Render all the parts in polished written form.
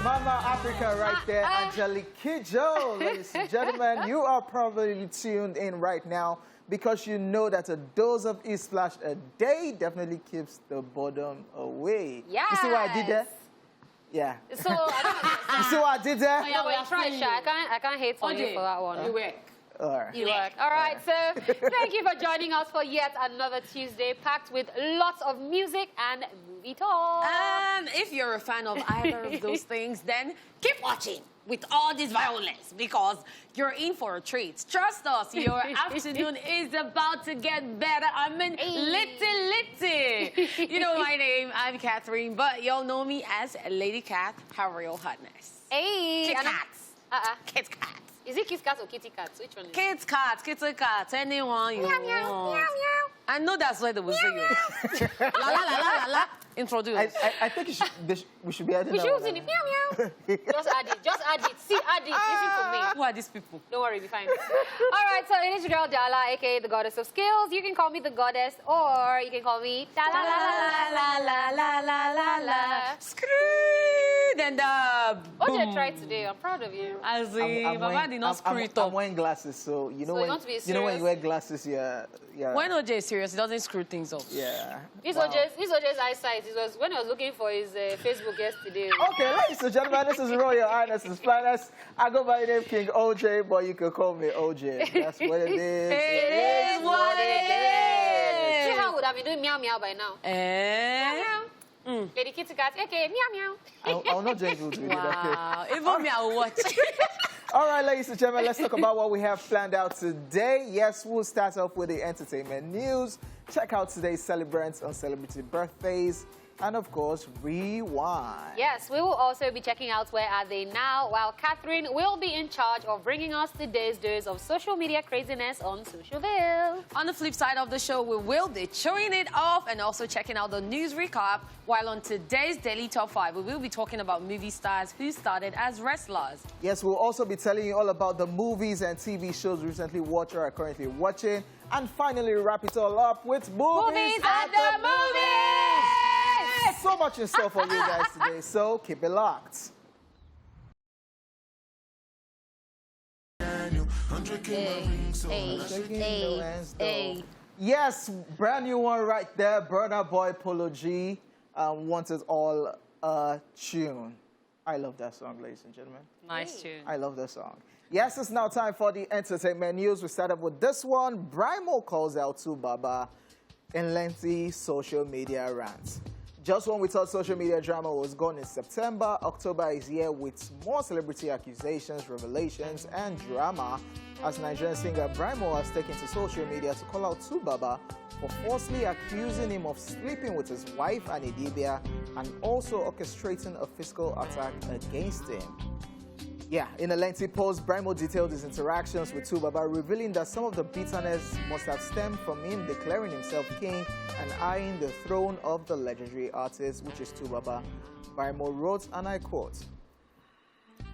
Mama Africa right there, Angelique Kidjo. Ladies and gentlemen, you are probably tuned in right now because you know that a dose of E-Splash a day definitely keeps the boredom away. Yes. You see what I did there? Yeah. So, you see what I did there? No, but I can't hate on you for that one. You work. All right. You work. All right, so thank you for joining us for yet another Tuesday packed with lots of music and movie talk. And if you're a fan of either of those things, then keep watching with all this violence because you're in for a treat. Trust us, your afternoon is about to get better. I mean, litty. You know my name, I'm Catherine, but y'all know me as Lady Cath, her real hotness. Hey. Kit Kats. Kit Kats. Is it Kit Kats or Kitty Cats? Which one is it? Kit Kats, Kitty Cats, anyone you want. Meow, meow. I know that's why they will say you. La la la la la la. Introduce. I think we should be adding We should sing it. Meow, meow. Just add it. Just add it. See, add it. Listen to me. Who are these people? Don't worry, be fine. All right, so it is your girl Daala, aka the Goddess of Skills. You can call me the Goddess, or you can call me Daala la la la la la la. Screw and Hojay tried today. I'm proud of you. As Mama did not screw it up. I'm wearing glasses, so you know So when you want to be you know when you serious? wear glasses, yeah. When Hojay is serious, he doesn't screw things up. Yeah. This Hojay's eyesight. It was when I was looking for his Facebook yesterday. Okay, ladies and gentlemen, this is Royal Highness's Finest. I go by the name King OJ, but you can call me OJ. That's what it is. It is what it is. See how would have been doing meow meow by now. Meow meow. Lady Kitty Cat, okay, meow meow. I'll not join you to do Wow. Even me, I'll watch. All right, ladies and gentlemen, let's talk about what we have planned out today. Yes, we'll start off with the entertainment news. Check out today's celebrants on celebrity birthdays. And, of course, rewind. Yes, we will also be checking out Where Are They Now, while Catherine will be in charge of bringing us today's dose of social media craziness on Socialville. On the flip side of the show, we will be showing it off and also checking out the news recap. While on today's Daily Top 5, we will be talking about movie stars who started as wrestlers. Yes, we'll also be telling you all about the movies and TV shows recently watched or are currently watching. And finally, wrap it all up with movies at the movies! So much in store for you guys today, so keep it locked. Yes, brand new one right there. Burna Boy Polo G wanted all tune. I love that song, ladies and gentlemen. Nice tune. I love that song. Yes, it's now time for the entertainment news. We start up with this one. Brimo calls out to Baba in lengthy social media rant. Just when we thought social media drama was gone in September, October is here with more celebrity accusations, revelations, and drama as Nigerian singer Brimo has taken to social media to call out to Baba for falsely accusing him of sleeping with his wife, Anidibia, and also orchestrating a physical attack against him. Yeah, in a lengthy post, Brimo detailed his interactions with Tubaba, revealing that some of the bitterness must have stemmed from him declaring himself king and eyeing the throne of the legendary artist, which is Tubaba. Brimo wrote, and I quote,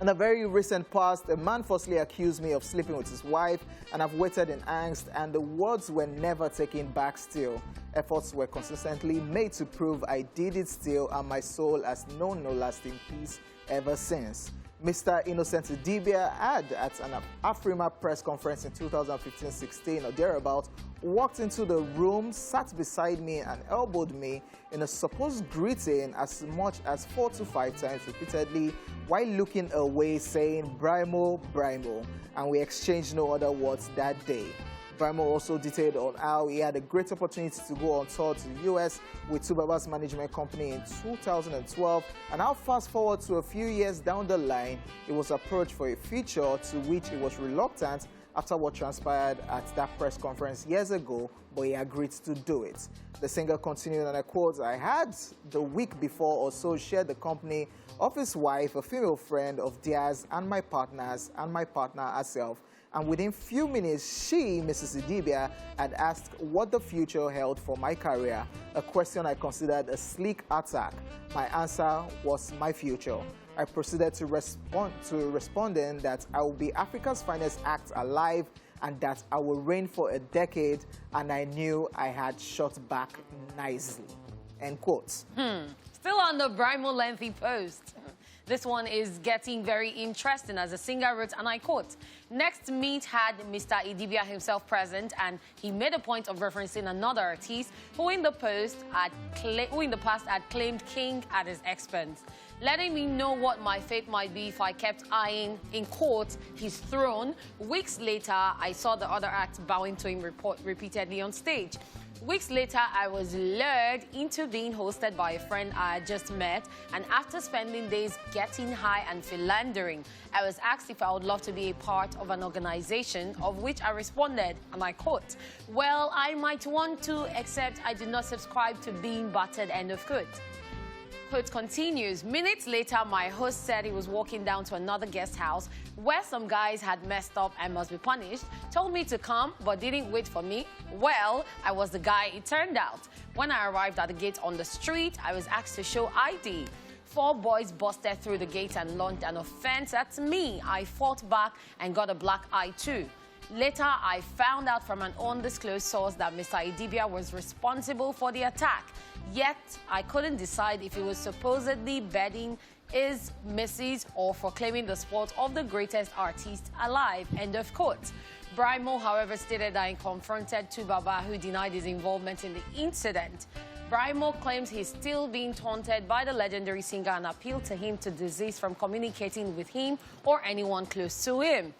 "In a very recent past, a man falsely accused me of sleeping with his wife, and I've waited in angst, and the words were never taken back still. Efforts were consistently made to prove I did it still, and my soul has known no lasting peace ever since." Mr. Innocent Idibia had, at an Afrima press conference in 2015-16 or thereabout, walked into the room, sat beside me and elbowed me in a supposed greeting as much as 4 to 5 times repeatedly while looking away saying, "Brimo, Brimo," and we exchanged no other words that day. Brimo also detailed on how he had a great opportunity to go on tour to the US with Tubaba's management company in 2012, and how fast forward to a few years down the line, he was approached for a feature to which he was reluctant after what transpired at that press conference years ago, but he agreed to do it. The singer continued, and I quote, "I had the week before or so shared the company of his wife, a female friend of theirs, and my partners, and my partner herself. And within few minutes, she, Mrs. Idibia, had asked what the future held for my career, a question I considered a sleek attack. My answer was my future. I proceeded to responding that I will be Africa's finest act alive and that I will reign for a decade, and I knew I had shot back nicely." End quote. Still on the Brimo lengthy post. This one is getting very interesting, as the singer wrote, and I quote, "Next meet had Mr. Idibia himself present, and he made a point of referencing another artist who in the past had claimed king at his expense, letting me know what my fate might be if I kept eyeing, in quotes, his throne. Weeks later, I saw the other act bowing to him repeatedly on stage. Weeks later, I was lured into being hosted by a friend I had just met, and after spending days getting high and philandering, I was asked if I would love to be a part of an organization, of which I responded, and I quote, 'Well, I might want to, except I do not subscribe to being battered,' end of quote." Quote continues, "Minutes later, my host said he was walking down to another guest house where some guys had messed up and must be punished, told me to come, but didn't wait for me. Well, I was the guy it turned out. When I arrived at the gate on the street, I was asked to show ID. 4 boys busted through the gate and launched an offense at me. I fought back and got a black eye too. Later, I found out from an undisclosed source that Mr. Idibia was responsible for the attack. Yet, I couldn't decide if he was supposedly bedding his missus or for claiming the spot of the greatest artist alive," end of quote. Brimo, however, stated that he confronted Tubaba, who denied his involvement in the incident. Brimo claims he's still being taunted by the legendary singer and appealed to him to desist from communicating with him or anyone close to him.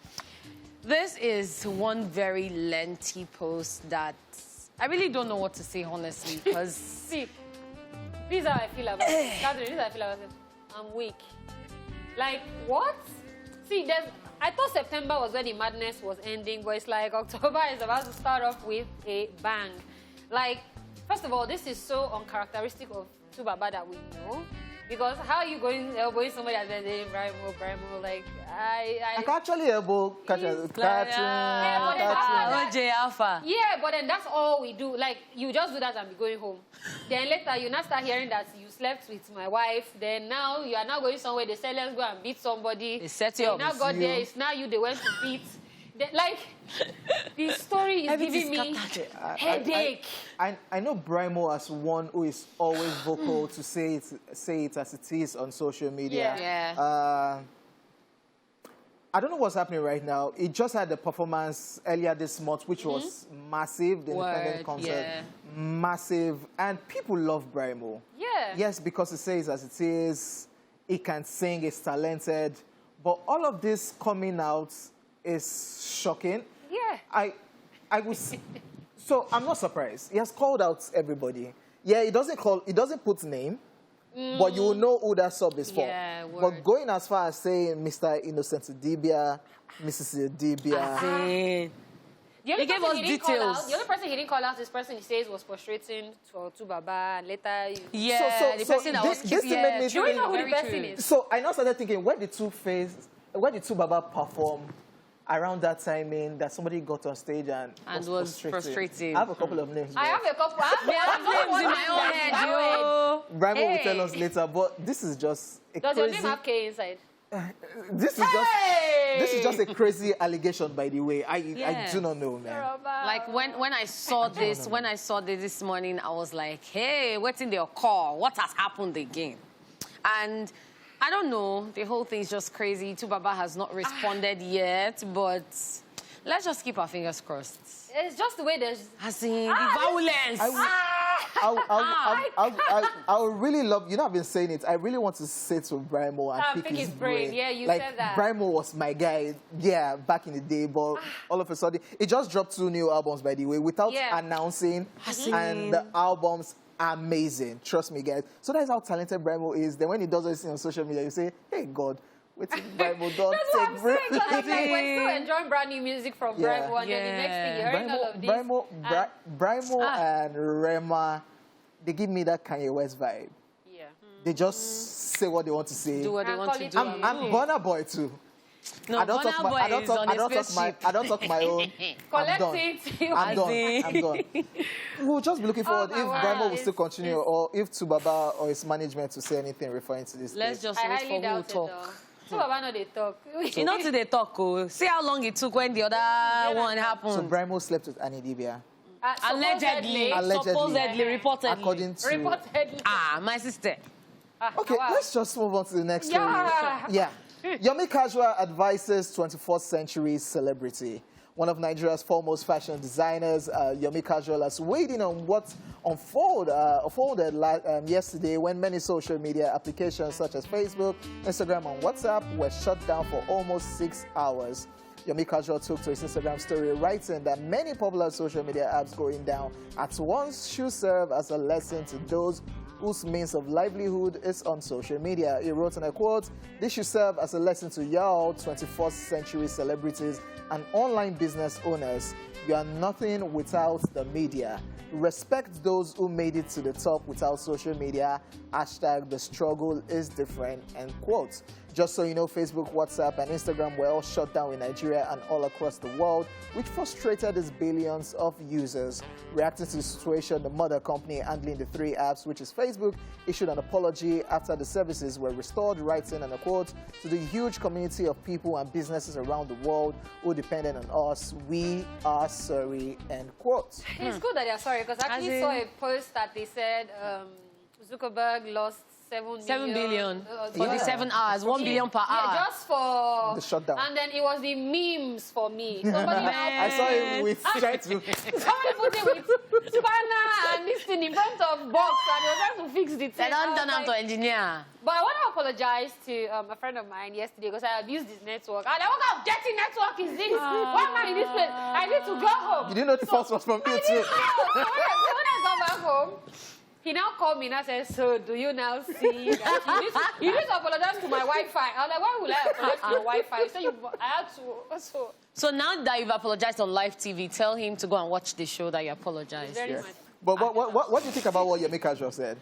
This is one very lengthy post that I really don't know what to say, honestly, because... See, this is how I feel about it. Catherine, this is how I feel about it. I'm weak. Like, what? See, I thought September was when the madness was ending, but it's like October is about to start off with a bang. Like, first of all, this is so uncharacteristic of Tubaba that we know. Because how are you elbowing somebody that's saying Brimo, like, I can actually elbow Hojay Alpha. Yeah, but then that's all we do. Like, you just do that and be going home. Then later, you now start hearing that you slept with my wife. Then now, you are now going somewhere. They say, let's go and beat somebody. They set you up. Now got there. It's now you they went to beat. Like, the story is giving me headache. I know Brimo as one who is always vocal to say it as it is on social media. Yeah. I don't know what's happening right now. He just had a performance earlier this month, which was massive, the independent concert. Massive. And people love Brimo. Yeah. Yes, because he says as it is, he can sing, he's talented. But all of this coming out is shocking. Yeah. I was so I'm not surprised. He has called out everybody. Yeah, he doesn't put name, but you will know who that sub is for. Yeah, but going as far as saying Mr. Innocent Idibia, Mrs. Idibia. The only gave us details. The only person he didn't call out, this person he says was frustrating to Tubaba, and later... Yeah, the person that was this made me do you know who the person is? So I now started thinking, where did Tubaba perform around that timing that somebody got on stage and was frustrating? I have a couple of names. I have a couple. I have names in my own head, yo. Brimo will tell us later, but this is just a Does crazy... your name have K inside? This is just a crazy allegation, by the way. I do not know, man. Like when I saw this, this morning, I was like, hey, what's in their call? What has happened again? And I don't know. The whole thing is just crazy. Tubaba has not responded yet, but let's just keep our fingers crossed. It's just the way there's... As in the violence. I would really love... You know, I've been saying it. I really want to say to Brimo and pick his brain. Yeah, you like, said that. Brimo was my guy, yeah, back in the day, but all of a sudden... He just dropped 2 new albums, by the way, without announcing. And the albums... amazing. Trust me, guys. So that's how talented Brimo is. Then when he does this on social media, you say, hey, God, what's Brimo don't take break. Like, we're still enjoying brand new music from Brimo, and then the next thing, you're hearing all of this. Brimo and Rema, they give me that Kanye West vibe. Yeah. They just say what they want to say. Do what they want to do. I'm Burna Boy, too. No, I don't talk my own. I'm done. We'll just be looking forward if Brimo will still continue or if Tubaba or his management to say anything referring to this. Let's just wait for who will talk. Tubaba know they talk. You know, they talk. See how long it took when the other one happened. So Brimo slept with Annie Dibia. Allegedly, reportedly. According to... my sister. Okay, wow. let's just move on to the next story. Yeah. Yeah. Yomi Casual advises 24th century celebrity. One of Nigeria's foremost fashion designers, Yomi Casual, has weighed in on what unfolded yesterday when many social media applications such as Facebook, Instagram, and WhatsApp were shut down for almost 6 hours. Yomi Casual took to his Instagram story, writing that many popular social media apps going down at once should serve as a lesson to those whose means of livelihood is on social media. He wrote in a quote, "This should serve as a lesson to y'all 21st century celebrities and online business owners. You are nothing without the media. Respect those who made it to the top without social media. Hashtag the struggle is different," end quote. Just so you know, Facebook, WhatsApp, and Instagram were all shut down in Nigeria and all across the world, which frustrated its billions of users. Reacting to the situation, the mother company handling the three apps, which is Facebook, issued an apology after the services were restored, writing, and a quote, "To the huge community of people and businesses around the world who depended on us, we are sorry," end quote. It's good that they're sorry, because I actually saw a post that they said Zuckerberg lost 7 billion for the 7 hours, 1 billion per hour. Yeah, just for the shutdown. And then it was the memes for me. Somebody I saw it with trying to. Somebody put it with spanner and this thing in front of box, and they were trying to fix the thing. They don't I was turn out to like- engineer. But I want to apologize to a friend of mine yesterday because I abused his network. And what kind of dirty network is this? One man in this place. I need to go home. You didn't know the first was from you too. So when I got back home, he now called me and I said, "So do you now see that you need to apologize to my Wi-Fi?" I was like, "Why would I apologize to your Wi-Fi?" He said, "I had to." So now that you've apologized on live TV, tell him to go and watch the show that you apologized. Very Yeah. much. But what do you think about what Yomi Casual said?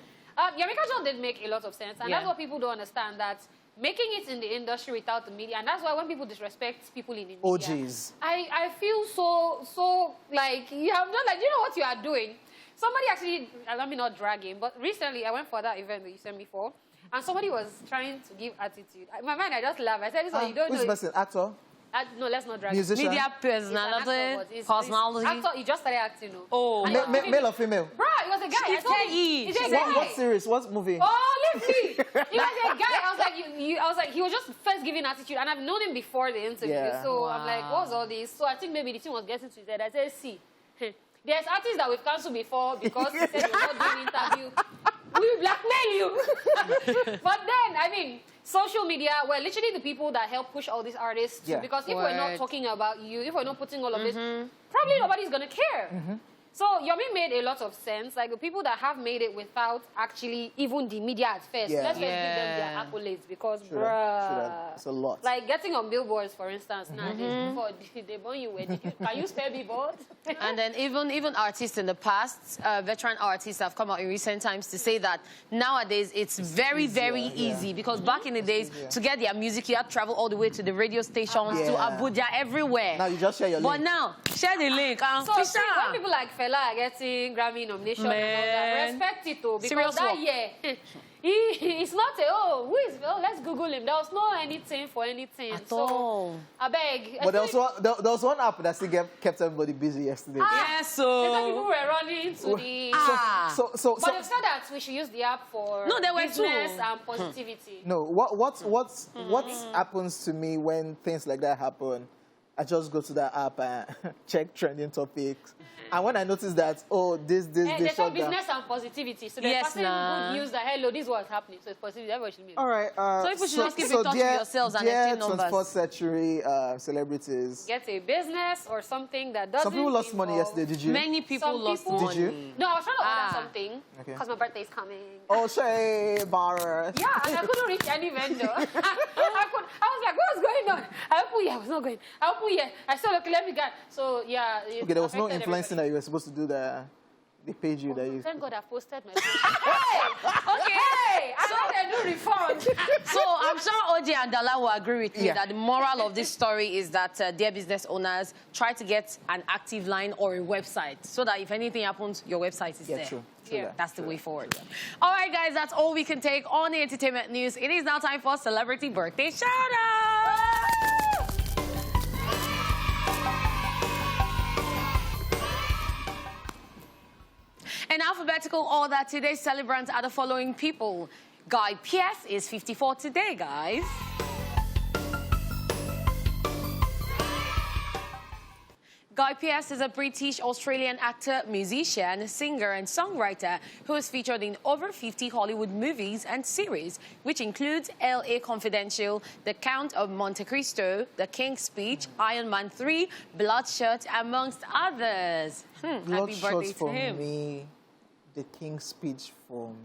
Yomi Casual did make a lot of sense, and Yeah. that's what people don't understand, that making it in the industry without the media, and that's why when people disrespect people in the media, OGs. I feel so like you have not, like, you know what you are doing. Somebody actually, let me not drag him, but recently I went for that event that you sent me for, and somebody was trying to give attitude. In my mind, I just laughed. I said, "This one you don't Who's know." the person? Actor? No, let's not drag him. Musician? Media He's an actor, personality, but he's personality. actor, he just started acting. No. Oh, And Ma- he was male or female? Bro, it was a guy. I She's told him. Peggy. He's a She's guy. What series? What movie? Oh, leave me! He was a guy. I was like, he was just first giving attitude, and I've known him before the interview. Yeah. So I'm like, what's all this? So I think maybe the thing was getting to his head. I said, "See, there's artists that we've cancelled before because they said you're not doing interview. We will blackmail you." But then, I mean, social media were literally the people that help push all these artists. Yeah. Because if we're not Word. talking about you, if we're not putting all of this, probably nobody's gonna care. So Yomi made a lot of sense. Like the people that have made it without actually even the media at first. Yeah. Let's just give them Yeah. their accolades because, Shoulda. bruh, It's a lot. like getting on billboards, for instance, nowadays before they burn you. Can you spare billboards? And then even artists in the past, veteran artists have come out in recent times to say that nowadays it's very, very easier, easy. Because back in the days, easier. to get their music, you had to travel all the way to the radio stations, to Yeah. Abuja, everywhere. Now you just share your But link. now, share the link. So see, when people like Fela are getting Grammy nomination and all that, Man. respect it though, because Serious that work. year, it's not who is, let's Google him. There was no anything for anything. At so, all. I beg. But there was one app that still kept everybody busy yesterday. Yes, It's like people so... were running to the... So But they've said that we should use the app for No, there were business two. and positivity. no, what happens to me when things like that happen? I just go to that app and check trending topics. And when I notice that, oh, this They shut talk down. business and positivity. So they're Yes, passing nah. good news that, hello, this is what's happening. So it's positive. Everybody should be. All right. So people should just keep in touch with yourselves and dear exchange numbers. 21st century celebrities. Get a business or something that doesn't Some people lost money involve- yesterday, did you? Many people Some lost people- money. Did you? No, I was trying to order Ah. something Okay. because my birthday is coming. Oh, Shay Barra. Yeah, and I couldn't reach any vendor. I was like, what's going on? I opened here, I was not going. I opened here, I said, okay, let me get. So, yeah. it Okay, there was no affected influencing that you were supposed to do that. They paid you that you. Thank God I posted my Hey, I thought they do refund. So I'm sure Hojay and Daala will agree with me Yeah. that the moral of this story is that dear business owners, try to get an active line or a website so that if anything happens, your website is Yeah, there. true. Yeah. that, That's the true way that. forward. All right, guys, that's all we can take on the entertainment news. It is now time for Celebrity Birthday Shout-Out! In alphabetical order, today's celebrants are the following people. Guy Pearce is 54 today, guys. Guy Pearce is a British-Australian actor, musician, singer and songwriter who is featured in over 50 Hollywood movies and series, which includes L.A. Confidential, The Count of Monte Cristo, The King's Speech, Iron Man 3, Bloodshot, amongst others. Happy birthday to him. For me, The King's Speech for me.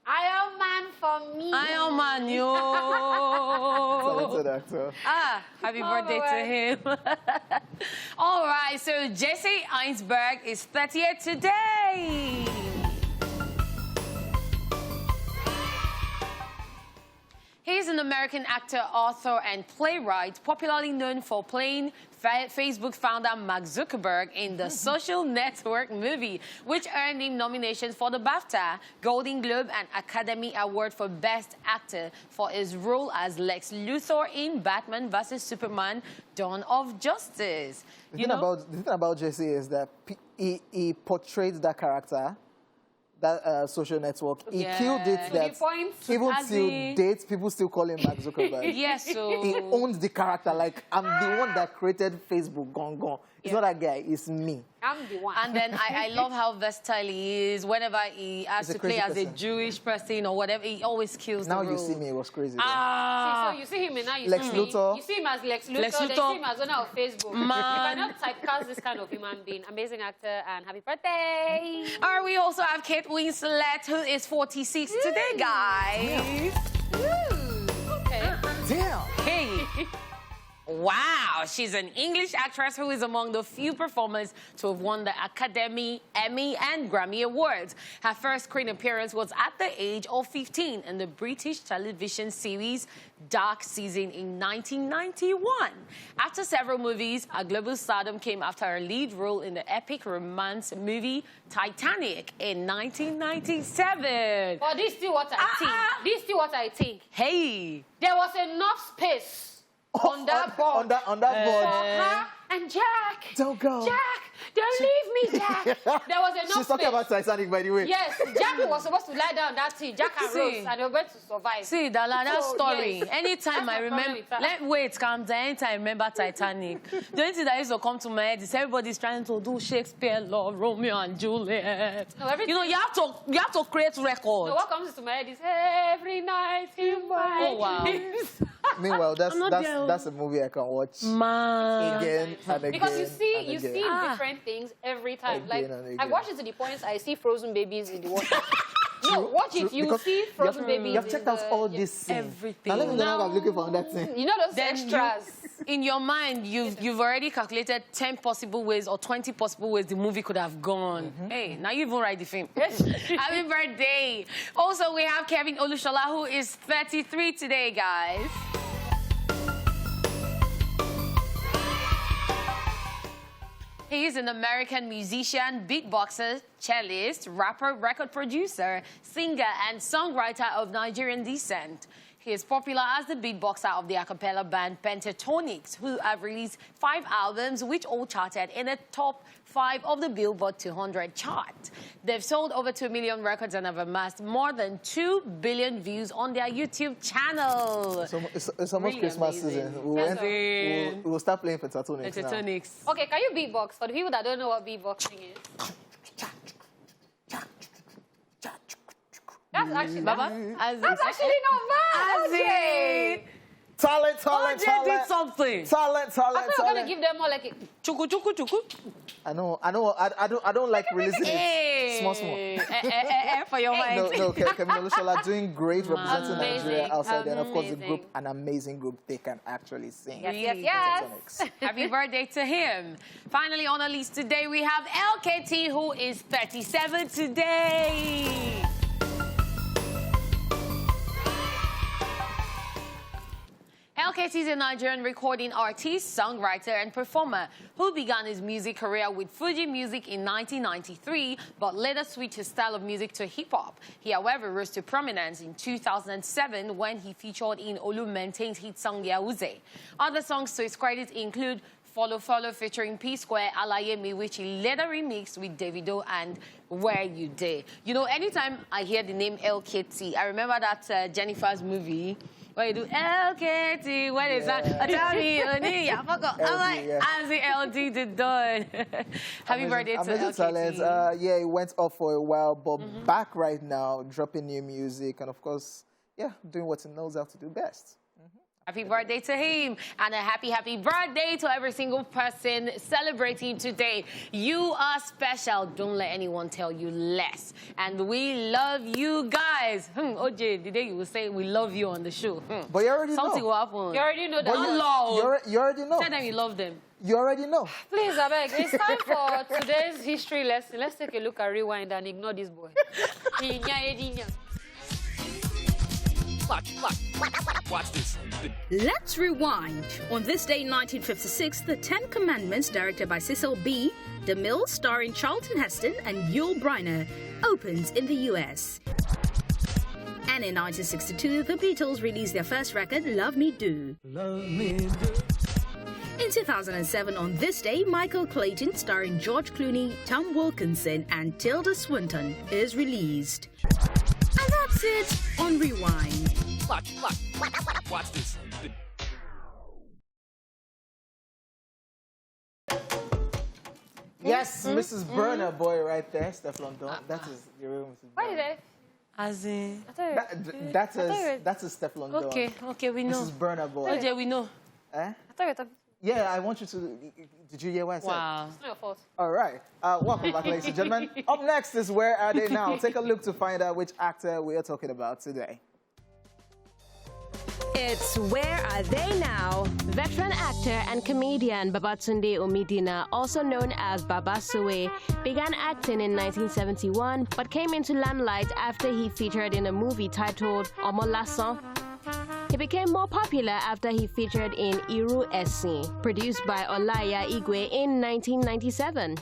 Iron Man for me. Iron Man, yo. Talented actor. Happy birthday to him. All right, so Jesse Einsberg is 38 today. He's an American actor, author, and playwright, popularly known for playing Facebook founder Mark Zuckerberg in the Social Network movie, which earned him nominations for the BAFTA, Golden Globe, and Academy Award for Best Actor for his role as Lex Luthor in Batman vs. Superman: Dawn of Justice. The thing about Jesse is that he portrayed that character, that social network. He killed it. That even till date, people still call him Mark Zuckerberg. Yes, so he owns the character. Like, I'm the one that created Facebook. Gone. It's not that guy. It's me. I'm the one. And then I love how versatile he is. Whenever he has to play as a Jewish person or whatever, he always kills the role. Now you see me, it was crazy. So you see him and now you Lex see Luthor. me. You see him as Lex Luthor. Then you see him as owner of Facebook. You cannot typecast this kind of human being. Amazing actor and happy birthday. All right, we also have Kate Winslet, who is 46 today, guys. Okay. Damn. Hey. Wow, she's an English actress who is among the few performers to have won the Academy, Emmy, and Grammy Awards. Her first screen appearance was at the age of 15 in the British television series Dark Season in 1991. After several movies, her global stardom came after her lead role in the epic romance movie Titanic in 1997. But this is still what I think. This is still what I think. Hey. There was enough space on that board. On that board. For her and Jack. Don't go. Jack, don't leave me, Jack. There was enough She's talking about Titanic, by the way. Yes, Jack was supposed to lie down that sea. Jack and Rose, and they were going to survive. See, that story. Yes. Anytime I remember, calm down. Anytime I remember Titanic, the only thing that used to come to my head is everybody's trying to do Shakespeare love, Romeo and Juliet. No, you have to create records. No, what comes to my head is every night in my dreams. Meanwhile, that's a movie I can watch again and again. Because you see different things every time. I watch it to the point I see frozen babies in the water. No, watch it. You see frozen babies. You have checked out all this scene. Everything. Now let me know what I'm looking for on that scene. You know those extras. In your mind, you've already calculated 10 possible ways or 20 possible ways the movie could have gone. Hey, now you even write the film. Happy birthday. Also, we have Kevin Olushola, who is 33 today, guys. He is an American musician, beatboxer, cellist, rapper, record producer, singer, and songwriter of Nigerian descent. He is popular as the beatboxer of the a cappella band Pentatonics, who have released 5 albums, which all charted in the top 5 of the Billboard 200 chart. They've sold over 2 million records and have amassed more than 2 billion views on their YouTube channel. So it's almost really Christmas season. We'll start playing Pentatonics now. Okay, can you beatbox for the people that don't know what beatboxing is? That's actually not bad. Talent. Hojay did something. Talent. I thought you were going to give them more like chuku. I know. I don't like releasing it. Small. For your mind. No, Kevin Olushola doing great, representing Nigeria outside there. And of course, the group, an amazing group. They can actually sing. Yes. Happy birthday to him. Finally on the list today, we have LKT, who is 37 today. LKT is a Nigerian recording artist, songwriter, and performer who began his music career with Fuji music in 1993, but later switched his style of music to hip-hop. He, however, rose to prominence in 2007 when he featured in Olu Maintain's hit song Yauze. Other songs to his credit include Follow Follow featuring P-Square, Alaye Me, which he later remixed with Davido and Where You Dey. You know, anytime I hear the name LKT, I remember that Jennifer's movie where you do LKT, when it's tell me, I'm like, as the LD did done. Happy birthday to LKT. Yeah, it went off for a while, but back right now, dropping new music, and of course, yeah, doing what he knows how to do best. Happy birthday to him, and a happy birthday to every single person celebrating today. You are special. Don't let anyone tell you less. And we love you guys. Hojay, the day you will say we love you on the show. But you already know. Something will happen. You already know that. You already know. Tell them you love them. You already know. Please, I beg. It's time for today's history lesson. Let's take a look at Rewind and ignore this boy. Watch this. Let's rewind. On this day in 1956, The Ten Commandments, directed by Cecil B. DeMille, starring Charlton Heston and Yul Brynner, opens in the US. And in 1962, the Beatles released their first record, Love Me Do. Love me do. In 2007, on this day, Michael Clayton, starring George Clooney, Tom Wilkinson, and Tilda Swinton, is released. And that's it on Rewind. Watch this. Yes, Mrs. Burner Boy right there, Steph London. That is the real Mrs. Why Burner. did I? As in... That is Steph London. Okay, we know. Mrs. Burner Boy. Hojay, we know. Eh? I thought you were talking. Yeah, I want you to... Did you hear what I said? Wow. It's not your fault. All right. Welcome back, ladies and gentlemen. Up next is Where Are They Now? Take a look to find out which actor we are talking about today. It's Where Are They Now? Veteran actor and comedian Babatunde Omidina, also known as Baba Suwe, began acting in 1971 but came into limelight after he featured in a movie titled Omolasan. He became more popular after he featured in Iru Esi, produced by Olaya Igwe in 1997.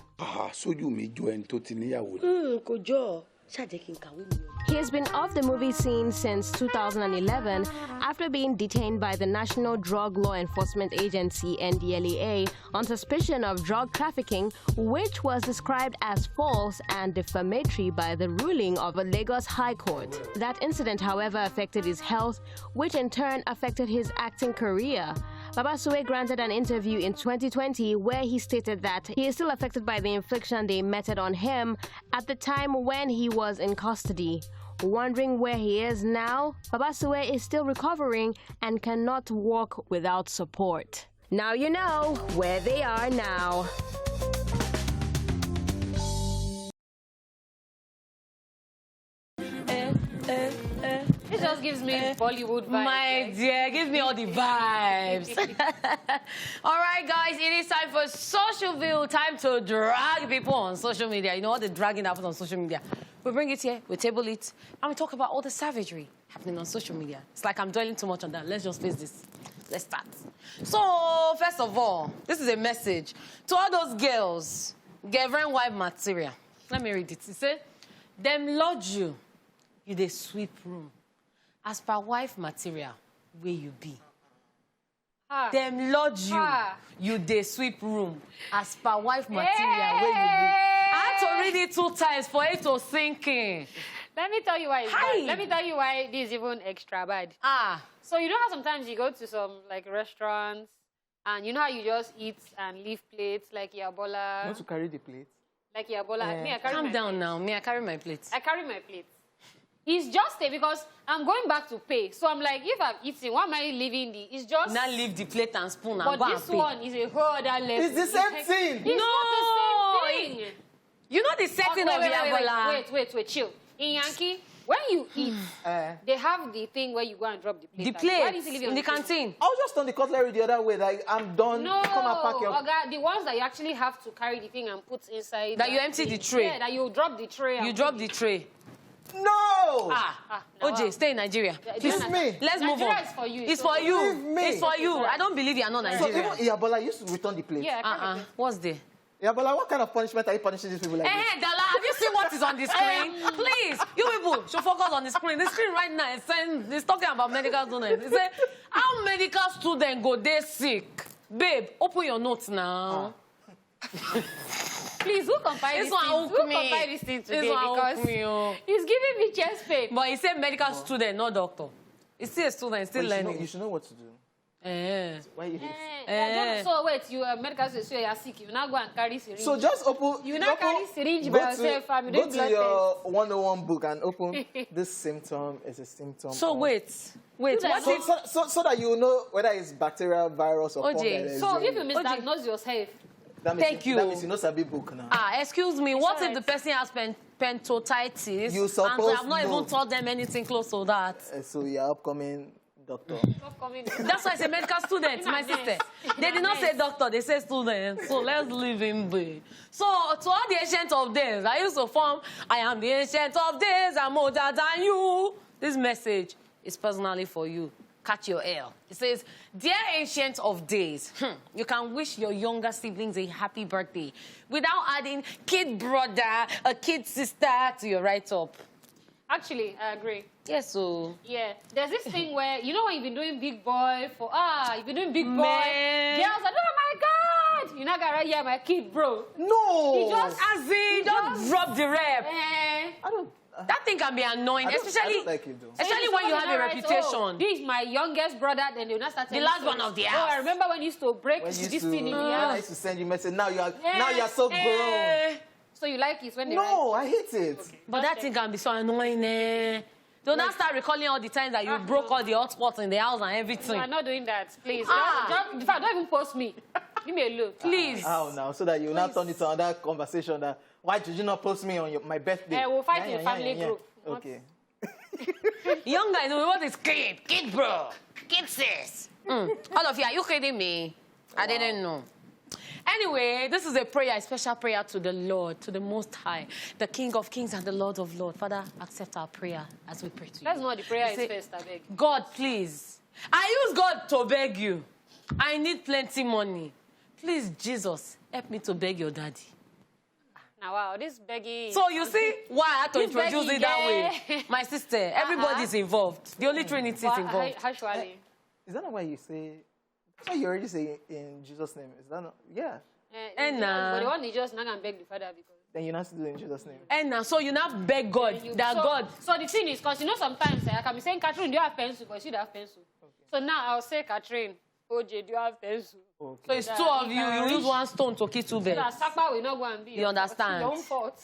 So you me join Totiniya. Kojo, Shadekin Kawimi. He has been off the movie scene since 2011 after being detained by the National Drug Law Enforcement Agency, NDLEA, on suspicion of drug trafficking, which was described as false and defamatory by the ruling of a Lagos High Court. That incident, however, affected his health, which in turn affected his acting career. Baba Suwe granted an interview in 2020 where he stated that he is still affected by the infliction they meted on him at the time when he was in custody. Wondering where he is now, Baba Suwe is still recovering and cannot walk without support. Now you know where they are now. It just gives me Bollywood vibes. My dear, give me all the vibes. All right, guys, it is time for Social View. Time to drag people on social media. You know what the dragging happens on social media? We bring it here, we table it, and we talk about all the savagery happening on social media. It's like I'm dwelling too much on that. Let's just face this. Let's start. So, first of all, this is a message to all those girls, girlfriend wife material. Let me read it. It says, them lodge you, you dey sweep room. As per wife material, where you be. Them lodge you, you dey sweep room. As per wife material, where you be. I had to read it 2 times for it to sink in. Let me tell you why it's bad. Let me tell you why this is even extra bad. So you know how sometimes you go to some like restaurants and you know how you just eat and leave plates like yabola. You want to carry the plate? Like yabola. Me, I carry Calm my down plate. now. Me, I carry my plates. I carry my plate. It's just because I'm going back to pay. So I'm like, if I'm eating, why am I leaving the? It's just. Now leave the plate and spoon and but go and this pay. one is a whole other level. It's the same thing. It's not the same thing. You know the setting of the yabola. Wait, chill. In Yankee, when you eat, they have the thing where you go and drop the plate. The plate in the canteen. I was just on the cutlery the other way. Like, I'm done. No, come and pack your... Oga, the ones that you actually have to carry the thing and put inside. That you empty the tray. Yeah, that you drop the tray. You drop the tray. No! Hojay, stay in Nigeria. Please, me. Nigeria Let's move on. is for you. It's for you. Leave me. It's for you. I don't believe you are not So Nigerian. even Iyabola used to return the plate. Yeah, What's there? Iyabola, what kind of punishment are you punishing these people like this? Hey, Daala, have you seen what is on the screen? Please, you people should focus on the screen. The screen right now is saying, it's talking about medical students. It says, how medical students go they sick? Babe, open your notes now. Please, who compiled this thing? Who compiled this thing today? Because he's giving me chest pain. But he said medical student, not doctor. He's still a student, still learning. You should know what to do. Why you So wait, you are medical student, so you are sick. You now go and carry syringe. So just open. You now carry syringe by yourself. Go to your 101 book and open. This symptom is a symptom. So wait. So that you know whether it's bacterial, virus, or Hojay. So if you misdiagnose yourself. Thank you. That means you know Sabi book now. Excuse me. What if the person has pentotitis you supposed and I have not even taught them anything close to that? So you're upcoming doctor. That's why I say medical student, my sister. They did not say doctor, they say student. So let's leave him be. So to all the ancient of days, I used to form, I am the ancient of days, I'm older than you. This message is personally for you. Catch your L. It says, dear ancient of days, you can wish your younger siblings a happy birthday without adding kid brother, a kid sister to your write-up. Actually, I agree. Yes, so. Yeah. There's this thing where, you know when you've been doing big boy for, you've been doing big boy. Man. Girls are, oh my God! You're not gonna hear my kid, bro. No! He just, don't drop the rep. I don't. That thing can be annoying, especially like it, though. Especially when you have a reputation. Oh, this is my youngest brother, then they'll not start the last one of the house. Oh, I remember when you used to break this thing in the house. I used to send you message. Now you're so grown. So you like it when they No, I hate it. Okay. But that thing can be so annoying. Don't now start recalling all the times that you broke all the hotspots in the house and everything. No, I'm not doing that, please. Don't even post me. Give me a look. Please. How now? So that you will not turn it to another conversation that, why did you not post me on my birthday? We'll fight in a family group. Okay. Young guys, what is kid? Kid bro. Kid sis. All of you, are you kidding me? Wow. I didn't know. Anyway, this is a prayer, a special prayer to the Lord, to the Most High, the King of Kings and the Lord of Lords. Father, accept our prayer as we pray to you. That's not the prayer is first, I beg. God, please. I use God to beg you. I need plenty money. Please, Jesus, help me to beg your daddy. Now, wow, this begging. So you see why I had to introduce it that way. My sister, everybody's involved. The only Trinity is involved. Actually. Is that not why you say? That's why you already say in Jesus' name. Is that not? Yeah. But the one is just not gonna beg the Father because. Then you not to do it in Jesus' name. And so you now beg God God. So the thing is, because you know sometimes I can be saying, Catherine, do you have pencil? Because you don't have pencil. Okay. So now I'll say, Catherine, Hojay, do you have pencil? Okay. So it's two of you. You use one stone to kill two birds. So Sakpa will not go and be. You understand? Your own fault.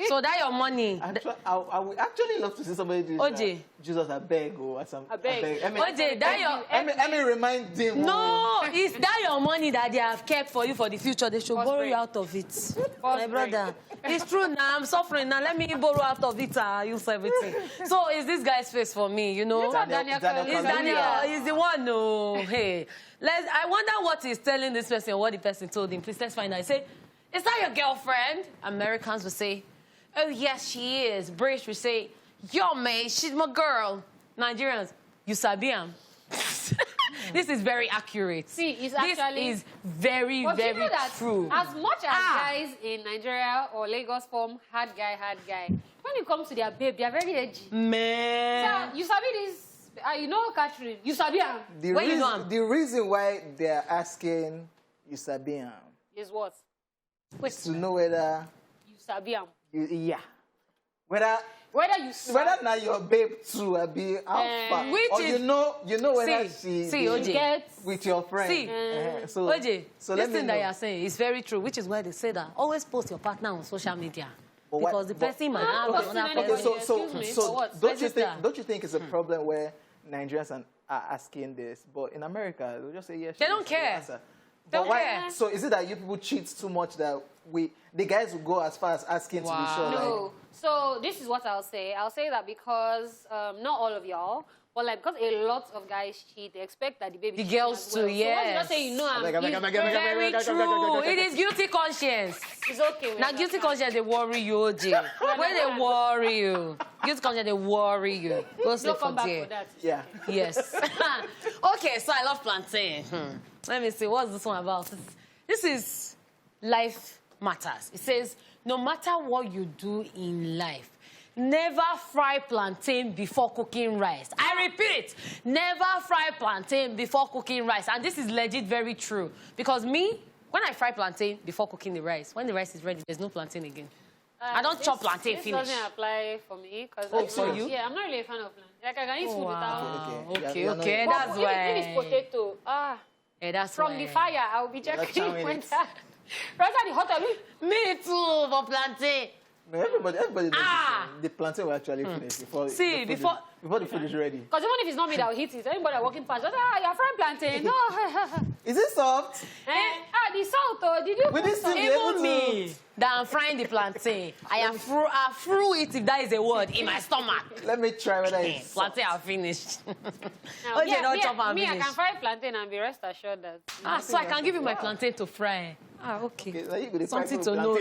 So that your money. I would actually love to see somebody do Hojay. Jesus, I beg, or some. I beg. Hojay, that your. Let me remind them. No, is that your money that they have kept for you for the future? They should borrow you out of it. My brother. It's true now. I'm suffering now. Let me borrow out of it. Use everything. So is this guy's face for me? You know. Daniel. He's the one. No. Hey. I wonder what he's telling this person or what the person told him. Please, let's find out. He say, is that your girlfriend? Americans will say, oh, yes, she is. British will say, yo, mate, she's my girl. Nigerians, you sabi am. This is very accurate. See, it's actually... This is very, very you know that true. As much as guys in Nigeria or Lagos form hard guy, when it comes to their babe, they are very edgy. Man. So, you sabi this... you know, Catherine, you sabi am. The reason why they're asking you sabi am is what? To know whether you sabi am. Whether now your babe too be alpha, or you know whether she Hojay, with your friend. Hojay, this thing that you're saying is very true, which is why they say that always post your partner on social media. Because the person might have another person. So don't you think it's a problem where Nigerians are asking this, but in America they'll just say yes. They don't care. But why? So is it that you people cheat too much that the guys will go as far as asking to be sure? No. So this is what I'll say. I'll say that because not all of y'all, but like because a lot of guys cheat, they expect that the baby. The girls too, yes. So once you not say you know, very true. It is guilty conscience. It's okay. Now guilty conscience they worry you, Hojay. When they worry you, guilty conscience they worry you. Go sleep for there. Yeah. Yes. Okay, so I love plantain. Let me see, what's this one about? This is life matters. It says, no matter what you do in life, Never fry plantain before cooking rice. I repeat, never fry plantain before cooking rice. And this is legit very true. Because me, when I fry plantain before cooking the rice, when the rice is ready, there's no plantain again. I don't chop plantain finish. This doesn't apply for me. For you? Yeah, I'm not really a fan of plantain. Like, I can eat food without... Okay, that's why. If it's potato, yeah, that's from why. the fire, I'll be checking when that... Right at the hotel, Me too, for plantain. No, everybody does the plantain will actually finish before the food is ready. Because even if it's not me that will hit it, anybody walking past, just, you're frying plantain. No. Is it soft? The salt, did you We didn't still be Even able to... me, that I'm frying the plantain, I threw it, if that is a word, in my stomach. Let me try whether it's Plantain are finished. Now, me, I can fry plantain and be rest assured that... So I can give you my plantain to fry. Okay. Something to know.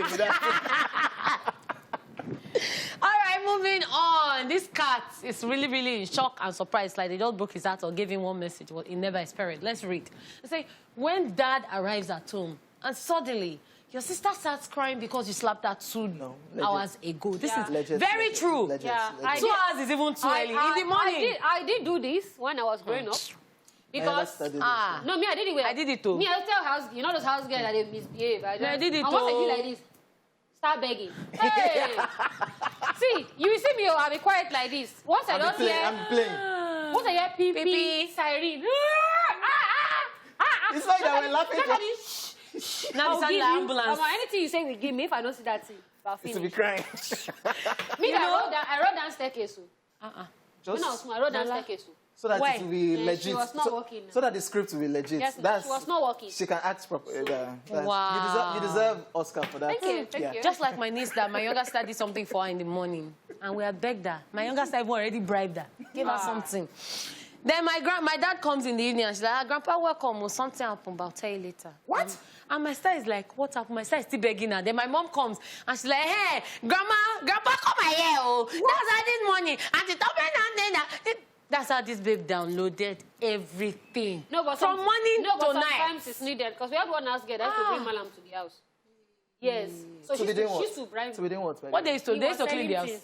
All right, moving on. This cat is really in shock and surprised. Like they just broke his heart or gave him one message. Well, he never experienced. Let's read. They say, when dad arrives at home and suddenly your sister starts crying because you slapped her 2 hours ago. This is very true. 2 hours is even too early. In the morning. I did do this when I was growing up. Because, no, me, I did it. I did it too. Me, I tell you know those house girls that they misbehave. I did it too. And once I do like this, start begging. Hey! See, you see me, I'll be quiet like this. Once I don't hear... I'm playing. Once I hear pee, siren. It's like that we're laughing. Now it's an ambulance. Anything you say will give me if I don't see that thing. I'll finish. To be crying. Me, I rode down staircase. When I was small, I rode down staircase. So that it will be legit. She was not working. So that the script will be legit. Yes, she was not working. She can act properly. Wow. You deserve Oscar for that. Thank you. Just like my niece, that my younger sister did something for her in the morning, and we had begged her. My younger sister already bribed her, gave her something. Then my dad comes in the evening and she's like, Grandpa, welcome. Or something happened, but I'll tell you later. What? And my sister is like, what happened? My sister is still begging her. Then my mom comes and she's like, hey, Grandpa, come here. Oh. That's how this morning. And she told me that's how this babe downloaded everything. No, but from morning to night. Sometimes it's needed because we had one house girl that used to bring Malam to the house. Yes. So she used to bribe. So we didn't want. What they used to clean the house.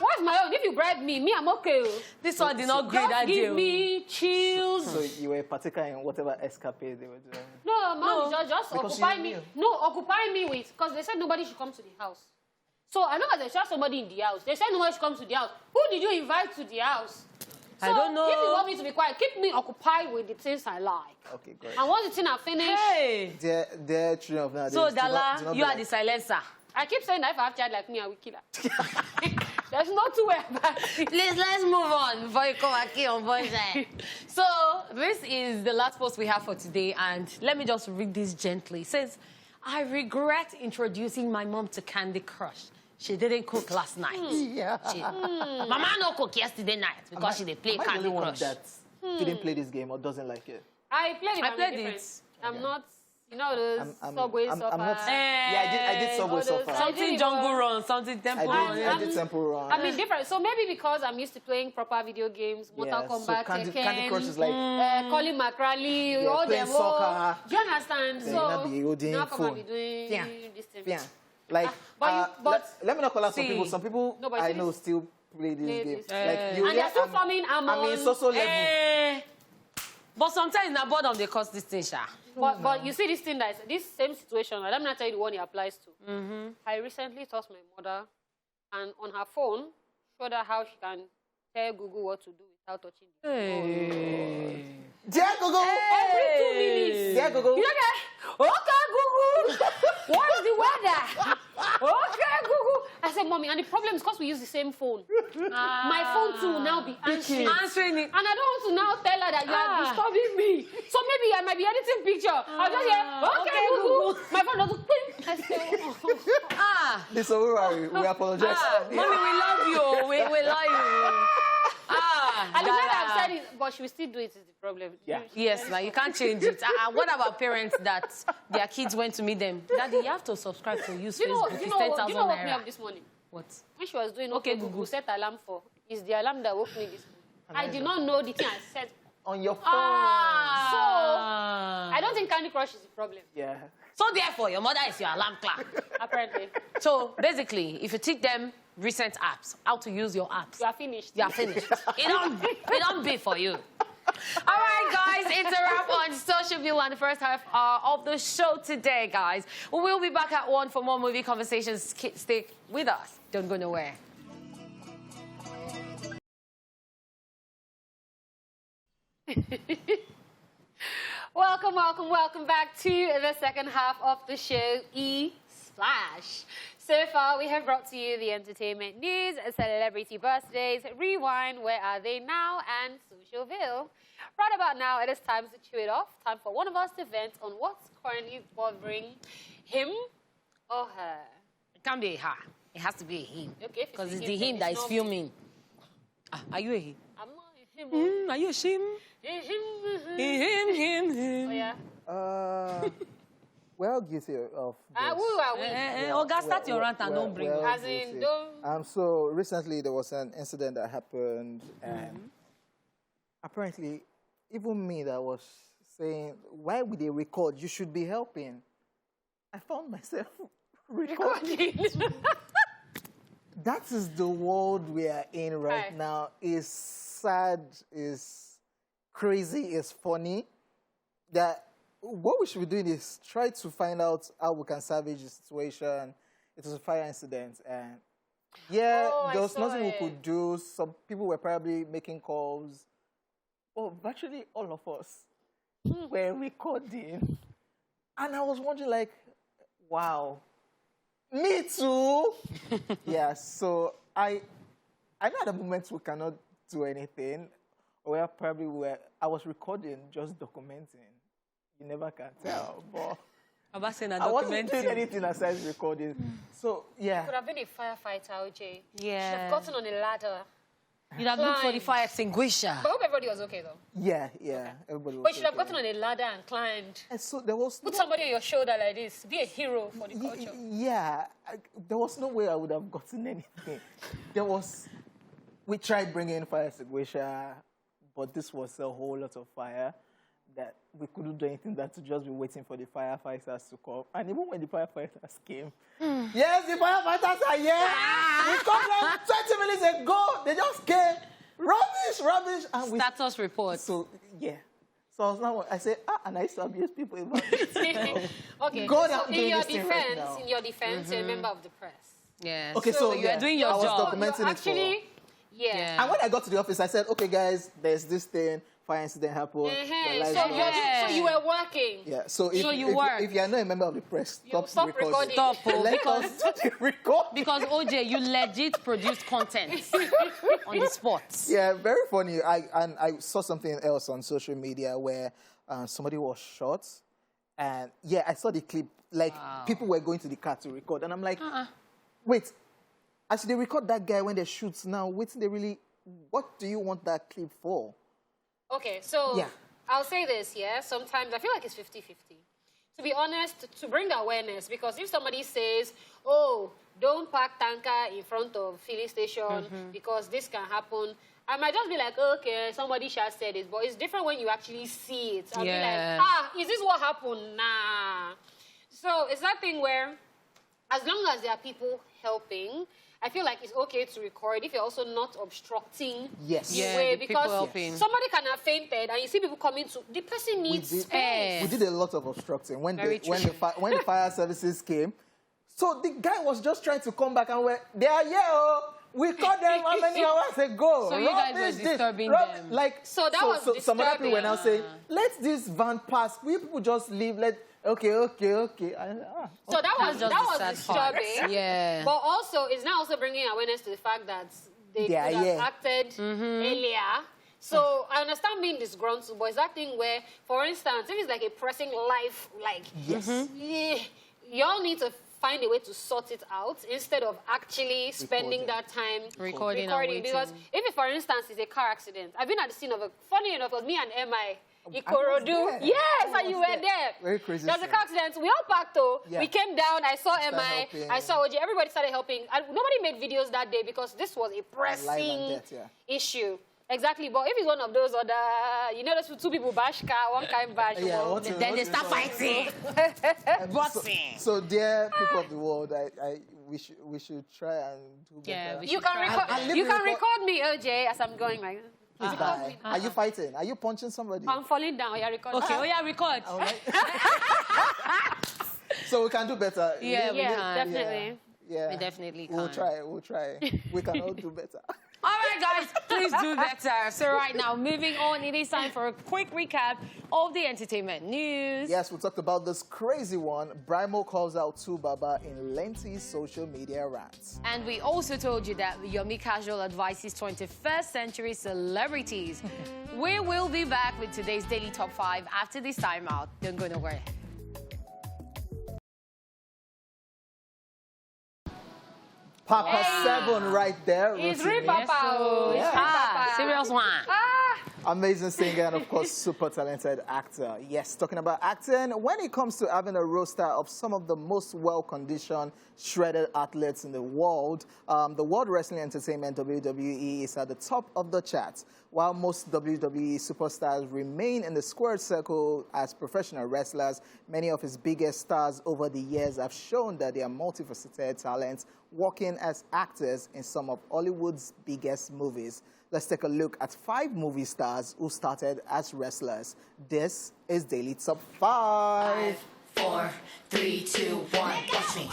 What's my own? If you bribe me, I'm okay. This one did not grade that deal. Give me chills. So you were particular in whatever escapade they were doing? No, just occupy me. No, occupy me with, because they said nobody should come to the house. So I know that they shot somebody in the house. They said nobody should come to the house. Who did you invite to the house? I don't know. If you want me to be quiet, keep me occupied with the things I like. Okay, great. And once the thing I finish... Hey! They're children of nowadays. So, Daala, you are the silencer. I keep saying that if I have a child like me, I will kill her. There's no two way about it. Please, let's move on before you come back here on voice. So, this is the last post we have for today, and let me just read this gently. It says, I regret introducing my mom to Candy Crush. She didn't cook last night. Mama no cook yesterday night because she didn't play Candy Crush. That didn't play this game or doesn't like it. I played it. I'm not... You know those Subway Surfer. I did Subway Surfer. Something Jungle Run, something Temple Run. I did Temple Run. I mean, different. So maybe because I'm used to playing proper video games, Mortal Kombat, so Candy Crush is like... Colin McRae, all them. Soccer. Do you understand? So now come and be doing this thing. Yeah. Like, but let me not call out some people. Some people I know still play this game. Like you, and they're still forming I'm in social level. But sometimes na boredom they cause this thing, sha. But you see this thing this same situation. Let me not tell you the one it applies to. I recently taught my mother, and on her phone showed her how she can tell Google what to do without touching the phone. Dear Google, every 2 minutes. Dear Google, you okay? Okay, Google. What is the weather? Okay, Google. I said, Mommy, and the problem is because we use the same phone. My phone too will now be answering it. And I don't want to now tell her that you are disturbing me. So maybe I might be editing picture. I'll just hear, okay, Google. My phone doesn't ping. I say, Listen, we apologize. Mommy, we love you. We love you. And the fact I've said it, but she will still do it is the problem. Yeah. Yes, now you can't change it. What about parents that their kids went to meet them? Daddy, you have to subscribe to use Facebook. It's 10,000 you know what woke me up this morning? What? When she was doing okay, Google set alarm for. It's the alarm that woke me this morning. I did not know the thing I said on your phone. So I I don't think Candy Crush is the problem. Yeah. So therefore, your mother is your alarm clock. Apparently. So basically, if you teach them recent apps, how to use your apps, You are finished. you are finished. it don't be for you. All right, guys, it's a wrap on Social View on the first half of the show today, guys. We'll be back at 1 for more movie conversations. Stick with us. Don't go nowhere. Welcome back to the second half of the show, E-Splash. So far, we have brought to you the entertainment news, celebrity birthdays, rewind, where are they now, and Socialville. Right about now, it is time to chew it off. Time for one of us to vent on what's currently bothering him or her. It can't be a her. It has to be a him. Okay, because it's the him that is filming. Are you a him? I'm not a him. Are you a him? Oh, yeah. Well, guilty of this. Who are we? Oga, start your rant and don't bring it. As in, don't... So recently there was an incident that happened, and apparently even me that was saying, why would they record? You should be helping. I found myself recording. That is the world we are in right now. It's sad, it's crazy, it's funny. That what we should be doing is try to find out how we can salvage the situation. It was a fire incident, and there was nothing we could do. Some people were probably making calls. Well, virtually all of us were recording. And I was wondering, like, wow, me too. Yeah, so I know at the moment we cannot do anything. Well, probably I was recording, just documenting. You never can tell, but I wasn't doing anything aside recording. So, yeah. You could have been a firefighter, Hojay. Yeah. You should have gotten on a ladder. You'd have looked for the fire extinguisher. But I hope everybody was okay, though. Yeah. Everybody was But you should have gotten on a ladder and climbed. And so there was Put somebody on your shoulder like this. Be a hero for the culture. Yeah. There was no way I would have gotten anything. We tried bringing in fire extinguisher, but this was a whole lot of fire that we couldn't do anything than to just be waiting for the firefighters to come. And even when the firefighters came, yes, the firefighters are here. We come like 20 minutes ago. They just came. Rubbish. And Status report. So, yeah. So I said, and I used to abuse people about it. Okay. God, so in your defense, you're a member of the press. Yeah. Okay, so you are doing your job. I was documenting actually, yeah. And when I got to the office, I said, okay, guys, there's this thing. Fire incident happened. So you were working. Yeah. So if you are not a member of the press, stop recording. Stop. Let us record. Because OJ, you legit produced content on the spot. Yeah, very funny. I saw something else on social media where somebody was shot, and yeah, I saw the clip. Like people were going to the car to record, and I'm like, wait, as they record that guy when they shoot now, what do you want that clip for? Okay, so I'll say this, sometimes I feel like it's 50-50. To be honest, to bring the awareness, because if somebody says, oh, don't park tanker in front of filling station because this can happen, I might just be like, okay, somebody shall say this, but it's different when you actually see it. I'll be like, is this what happened? Nah. So it's that thing where, as long as there are people helping, I feel like it's okay to record if you're also not obstructing the way, because somebody can have fainted and you see people coming to, the person needs space. We did a lot of obstructing when the fire services came. So the guy was just trying to come back and they are here. We caught them how many hours ago? So you guys were disturbing them. So that was disturbing. Some other people were now saying, let this van pass. We people just leave. Okay. So that was disturbing. Yeah. But also, it's now also bringing awareness to the fact that they could have acted earlier. So I understand being disgruntled, but it's that thing where, for instance, if it's like a pressing life, you all need to find a way to sort it out instead of actually spending that time recording. Because if, for instance, it's a car accident, I've been at the scene of funny enough, it was me and MI. Ikorodu. Yes, and you were there. Very crazy. There was a car accident. We all packed though. Yeah. We came down. I saw MI. I saw Hojay. Everybody started helping. Nobody made videos that day because this was a pressing issue. Exactly, but if it's one of those other, you know, those two people bash car, one kind bash. Yeah, well, Then they start fighting. Boxing. So, dear people of the world, we should try and do better. Yeah, we you can record. You can record me, OJ, as I'm going like. Please, bye. Are you fighting? Are you punching somebody? I'm falling down. Yeah, record. Okay, oh yeah, record. All right. So we can do better. Yeah, we can. Definitely. Yeah. We definitely can. We'll try. We can all do better. All right, guys, please do better. So right now, moving on, it is time for a quick recap of the entertainment news. Yes, we talked about this crazy one. Brimo calls out Baba in lengthy social media rants. And we also told you that Yomi Casual advises 21st century celebrities. We will be back with today's Daily Top 5 after this timeout. Don't go nowhere. Papa 7 right there. It's Rotimi. real Papa. Yeah. Ah, serious one. Amazing singer and, of course, super talented actor. Yes, talking about acting, when it comes to having a roster of some of the most well-conditioned, shredded athletes in the world, the World Wrestling Entertainment, WWE, is at the top of the chart. While most WWE superstars remain in the squared circle as professional wrestlers, many of his biggest stars over the years have shown that they are multifaceted talents working as actors in some of Hollywood's biggest movies. Let's take a look at 5 movie stars who started as wrestlers. This is Daily Top 5. 5, 4, 3, 2, 1, watch me.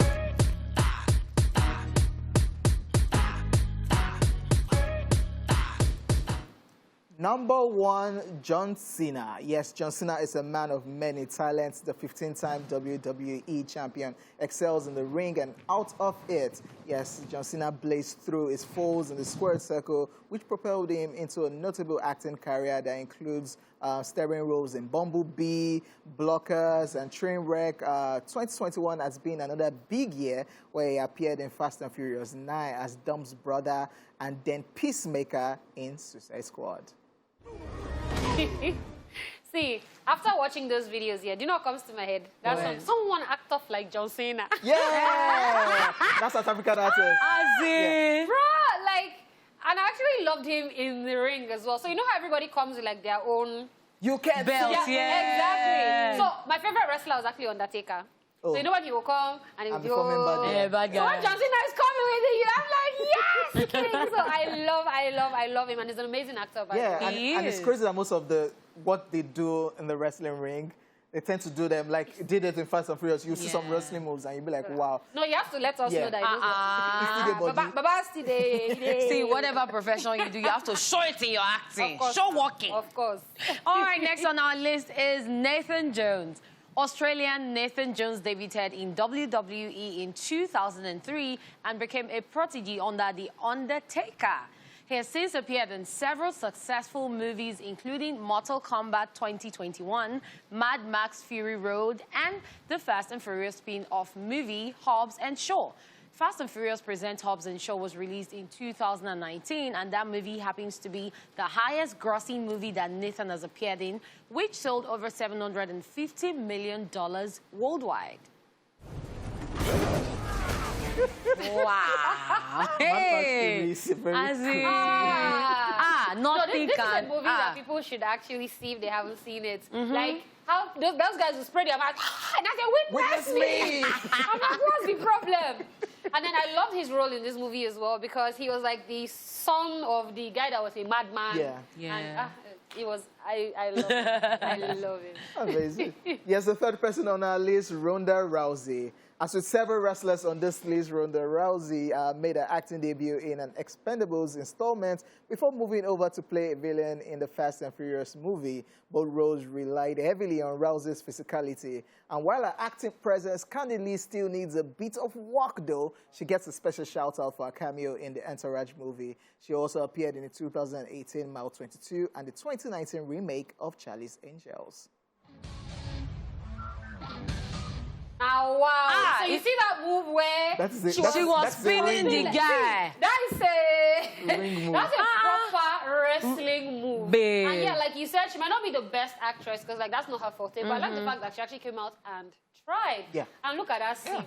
Number 1, John Cena. Yes, John Cena is a man of many talents. The 15-time WWE champion excels in the ring and out of it. Yes, John Cena blazed through his foes in the squared circle, which propelled him into a notable acting career that includes starring roles in Bumblebee, Blockers, and Trainwreck. 2021 has been another big year where he appeared in Fast and Furious 9 as Dom's brother and then Peacemaker in Suicide Squad. See, after watching those videos here, do you know what comes to my head? That's someone act off like John Cena. Yeah! That's South African artist. Yeah. Bro, like, and I actually loved him in the ring as well. So you know how everybody comes with like their own You can't belts, exactly. So my favorite wrestler was actually Undertaker. Oh. So you know when he will come and he will becoming bad, Yeah, bad So guy. when John Cena is coming with you, I'm like, yes, king. So I love him, and he's an amazing actor. By the way. Yeah, and it's crazy that most of what they do in the wrestling ring, they tend to do them like did it in Fast and Furious. You see some wrestling moves and you be like, wow. No, you have to let us know that. Baba today. See, whatever profession you do, you have to show it in your acting. Show walking. Of course. All right, next on our list is Nathan Jones. Australian Nathan Jones debuted in WWE in 2003 and became a protege under The Undertaker. He has since appeared in several successful movies, including Mortal Kombat 2021, Mad Max Fury Road, and the Fast and Furious spin-off movie, Hobbs and Shaw. Fast and Furious Present Hobbs and Shaw was released in 2019, and that movie happens to be the highest grossing movie that Nathan has appeared in, which sold over $750 million worldwide. Wow. Hey. This is nothing no, this is a can. movie that people should actually see if they haven't seen it. Like, how those guys will spread their mouth, and I say, witness me! I'm like, what's the problem? And then I loved his role in this movie as well because he was like the son of the guy that was a madman. Yeah. And it was, I love it. I love it. Amazing. Yes, the third person on our list, Ronda Rousey. As with several wrestlers on this list, Ronda Rousey made her acting debut in an Expendables installment before moving over to play a villain in the Fast and Furious movie. Both roles relied heavily on Rousey's physicality. And while her acting presence candidly still needs a bit of work, though, she gets a special shout-out for her cameo in the Entourage movie. She also appeared in the 2018 Mile 22 and the 2019 remake of Charlie's Angels. Oh, wow. So you see that move where she was spinning the guy. That is that's a proper wrestling move. Babe. And yeah, like you said, she might not be the best actress because like that's not her forte. But I like the fact that she actually came out and tried. Yeah. And look at that scene.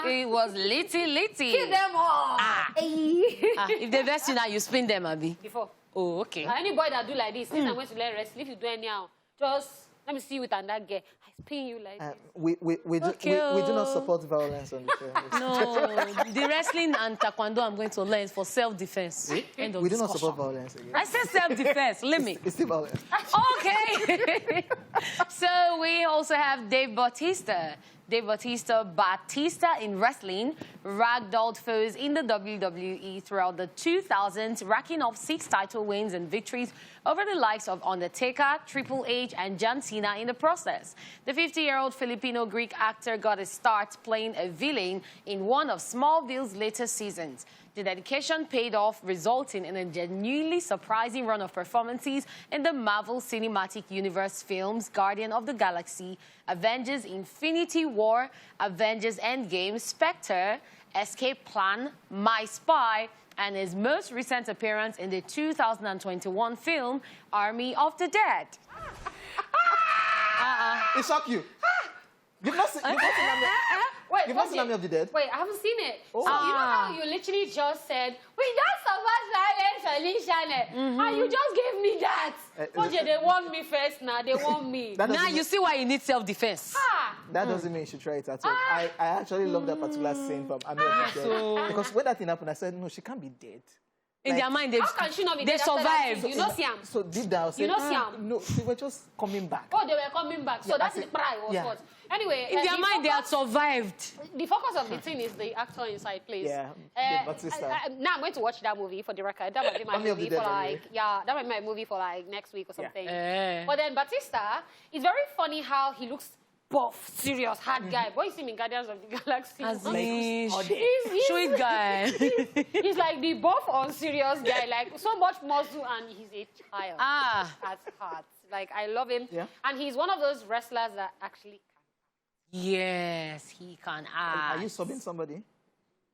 It was litty. Kill them all. If they vest you now, you spin them, Abby. Before. Oh, okay. Any boy that do like this, since I'm going to learn wrestling, if you do anyhow, just let me see you with another girl. I spin you like this. We do not support violence on the show. No, the wrestling and taekwondo I'm going to learn is for self-defense. End of We do not discussion. support violence again. I said self-defense. Limit. It's still violence. Okay. So we also have Dave Bautista. Dave Batista in wrestling, ragdolled foes in the WWE throughout the 2000s, racking up 6 title wins and victories over the likes of Undertaker, Triple H, and John Cena in the process. The 50-year-old Filipino-Greek actor got a start playing a villain in one of Smallville's later seasons. The dedication paid off, resulting in a genuinely surprising run of performances in the Marvel Cinematic Universe films Guardian of the Galaxy, Avengers Infinity War, Avengers Endgame, Spectre, Escape Plan, My Spy, and his most recent appearance in the 2021 film Army of the Dead. It shocked you. You've not seen Wait, You've not seen Army of the Dead? Wait, I haven't seen it. Oh. So you know how you literally just said, we just survived violence on channel. And you just gave me that. Hojay, they want me first now. They want me. Now you see why you need self-defense. That doesn't mean you should try it at all. I actually love that particular scene from Army of the Dead. Because when that thing happened, I said, no, she can't be dead. In their mind, How can she not be they dead after that survived. thing? You know Siam. So deep down, I was You saying, know Siam. no, they were just coming back. Oh, they were coming back. So Yeah, that's I the see. pride was Yeah. what? Anyway, In their the mind, they had focus- survived. The focus of the thing is the actor inside, please. Yeah, Dave Bautista. Now I'm going to watch that movie for the record. That might be my Army of the movie for Dead, like, anyway. yeah, that might be my movie for like next week or something. Eh. But then Batista, it's very funny how he looks buff, serious, hard guy. Boy, you see him in Guardians of the Galaxy. As He's- sweet guy. He's like the buff on serious guy, like so much muscle, and he's a child at heart. Like I love him, Yeah. and he's one of those wrestlers that actually. Yes, he can Are act. you subbing somebody?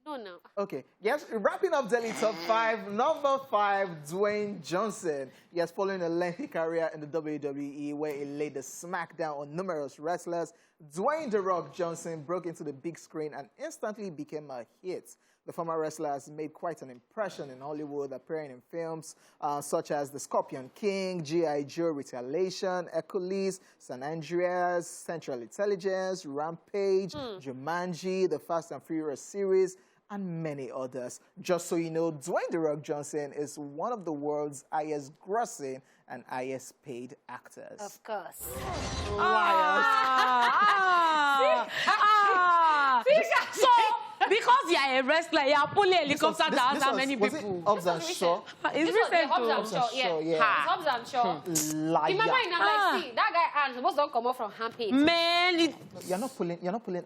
No. Okay. Yes, wrapping up Delhi Top 5, number 5, Dwayne Johnson. Yes, following a lengthy career in the WWE where he laid the smackdown on numerous wrestlers, Dwayne "The Rock" Johnson broke into the big screen and instantly became a hit. The former wrestler has made quite an impression in Hollywood, appearing in films such as The Scorpion King, G.I. Joe Retaliation, Hercules, San Andreas, Central Intelligence, Rampage, Jumanji, The Fast and Furious series, and many others. Just so you know, Dwayne "The Rock" Johnson is one of the world's highest grossing and highest paid actors. Of course. So, because you are a wrestler, you are pulling helicopter to ask how many was people. it Hobbs and Shaw? It's This was the recent. Hobbs though. and Shaw, Shaw, yeah. yeah. Hobbs and Shaw. Liar. In my mind, I'm like, see, that guy hands supposed to come up from handpage. Man, You're not pulling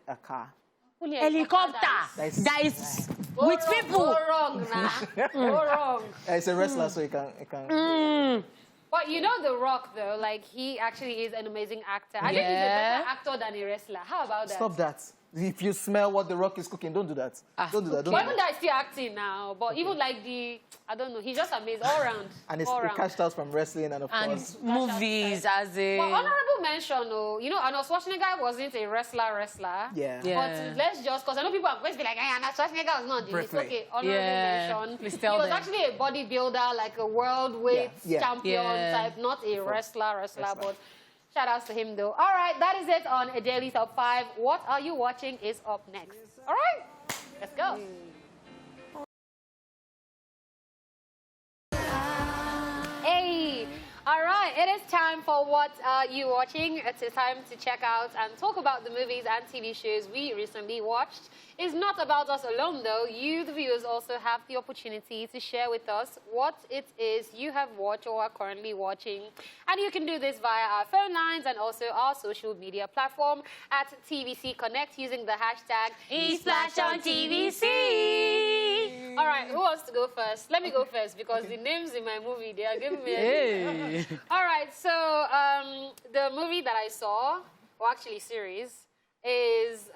a car. helicopter that is with people. Go wrong, nah. Go wrong. It's a wrestler, so he can. But you know The Rock, though, like, he actually is an amazing actor. I think he's a better actor than a wrestler. How about that? Stop that. If you smell what The Rock is cooking, don't do that. Don't do that. Don't But do even that. though he's still acting now, but even like I don't know, he's just amazing all around. And all he around. cashed out from wrestling and, of And course, movies as a... But honorable mention, though, you know, Arnold Schwarzenegger wasn't a wrestler. yeah. But let's just, because I know people are going to be like, hey, Arnold Schwarzenegger was not doing this. Briefly. Okay, honorable mention. Please He tell was them. actually a bodybuilder, like a world weight champion type, not a wrestler, but shout outs to him, though. All right, that is it on a Daily Top 5. What Are You Watching is up next. All right, let's go. Hey, all right, it is time for What Are You Watching? It's a time to check out and talk about the movies and TV shows we recently watched. It's not about us alone, though. You, the viewers, also have the opportunity to share with us what it is you have watched or are currently watching. And you can do this via our phone lines and also our social media platform at TVC Connect using the hashtag ESplashOnTVC. All right, who wants to go first? Let me go first because the names in my movie, they are giving me All right, so the movie that I saw, or actually series, is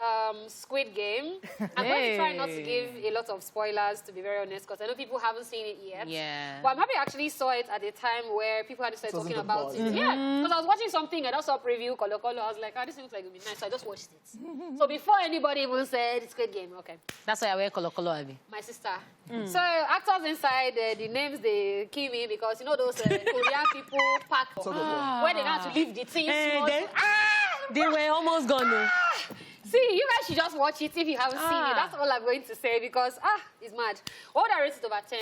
Squid Game. I'm going to try not to give a lot of spoilers, to be very honest, because I know people haven't seen it yet. Yeah. But I'm happy I actually saw it at a time where people had started talking about it. Yeah, because I was watching something, I just saw a preview, Kolo Kolo. I was like, this looks like it would be nice, so I just watched it. So before anybody even said it's Squid Game, okay. That's why I wear Kolo Kolo, Abby. My sister. So actors inside, the names they kill me because, you know, those Korean people pack where they have to leave the things. They were almost gone, though. See, you guys should just watch it if you haven't seen it. That's all I'm going to say because, it's mad. What would I rate it over 10?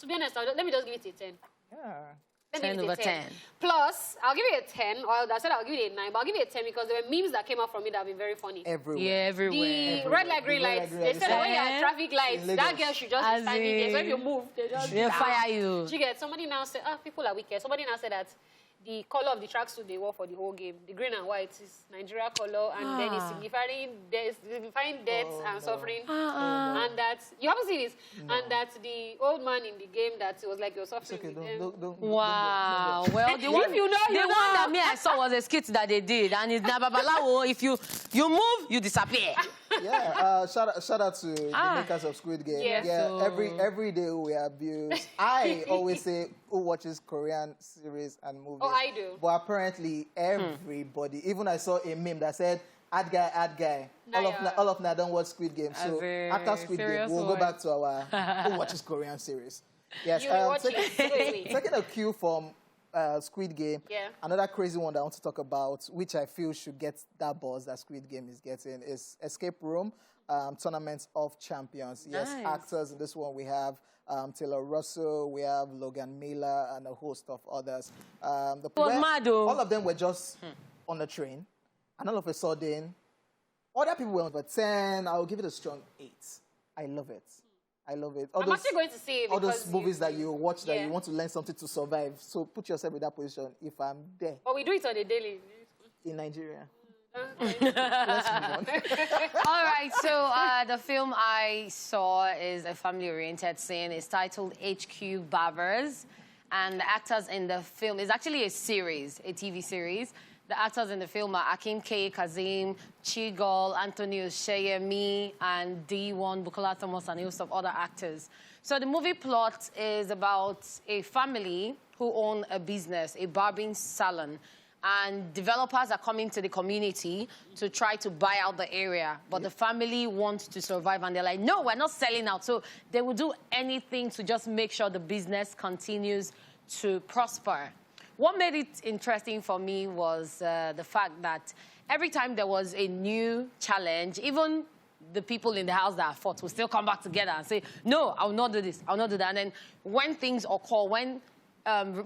To be honest, let me just give it a 10. Yeah. 10 over 10. Plus, I'll give it a 10, or I said I'll give it a 9, but I'll give it a 10 because there were memes that came out from it that have been very funny. Everywhere. Yeah, everywhere. The red light, green lights. They said that when you're at traffic lights, that girl should just be standing there. So if you move, they just fire you. She gets, somebody now said, people are wicked. Somebody now said that the color of the tracksuit they wore for the whole game, the green and white, is Nigeria color, and then it's signifying death and suffering, and that you haven't seen it, and that the old man in the game that was like you're suffering. Wow. Well, the one, you know, the one that me I saw was a skit that they did, and it's Nababalawo. If you move, you disappear. Yeah, shout out to the makers of Squid Game. Yeah, every day we abuse. I always say, who watches Korean series and movies? Oh, I do. But apparently everybody, even I saw a meme that said, ad guy. All of now don't watch Squid Game. So after Squid Game, we'll go back to our who watches Korean series. Yes, taking a cue from Squid Game. Yeah. Another crazy one that I want to talk about, which I feel should get that buzz that Squid Game is getting, is Escape Room, Tournament of Champions. Yes, actors in this one we have Taylor Russell, we have Logan Miller, and a host of others. All of them were just on the train, and all of a sudden, other people were on for 10. I'll give it a strong 8. I love it. I love it. I'm actually going to see it. All those movies that you watch that you want to learn something to survive. So put yourself in that position if I'm there. But we do it on a daily. In Nigeria. Okay. Let's move on. All right, so the film I saw is a family-oriented scene. It's titled HQ Barbers. And the actors in the film is actually a series, a TV series. The actors in the film are Akim K. Kazim, Chigol, Anthony Osheyemi, and D1, Bukola Thomas, and a host of other actors. So the movie plot is about a family who own a business, a barbing salon. And developers are coming to the community to try to buy out the area. But the family wants to survive, and they're like, no, we're not selling out. So they will do anything to just make sure the business continues to prosper. What made it interesting for me was the fact that every time there was a new challenge, even the people in the house that fought will still come back together and say, no, I will not do this, I will not do that. And then when things occur, when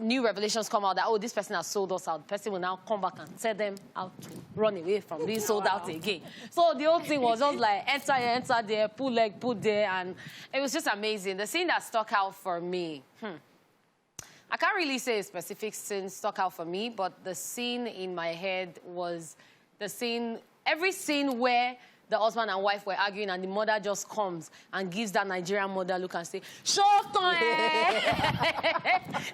new revelations come out that, oh, this person has sold us out, the person will now come back and tell them how to run away from being sold out again. So the whole thing was just like, enter here, enter there, pull leg, put there, and it was just amazing. The scene that stuck out for me, I can't really say a specific scene stuck out for me, but the scene in my head was the scene, every scene where the husband and wife were arguing and the mother just comes and gives that Nigerian mother look and say, shut up!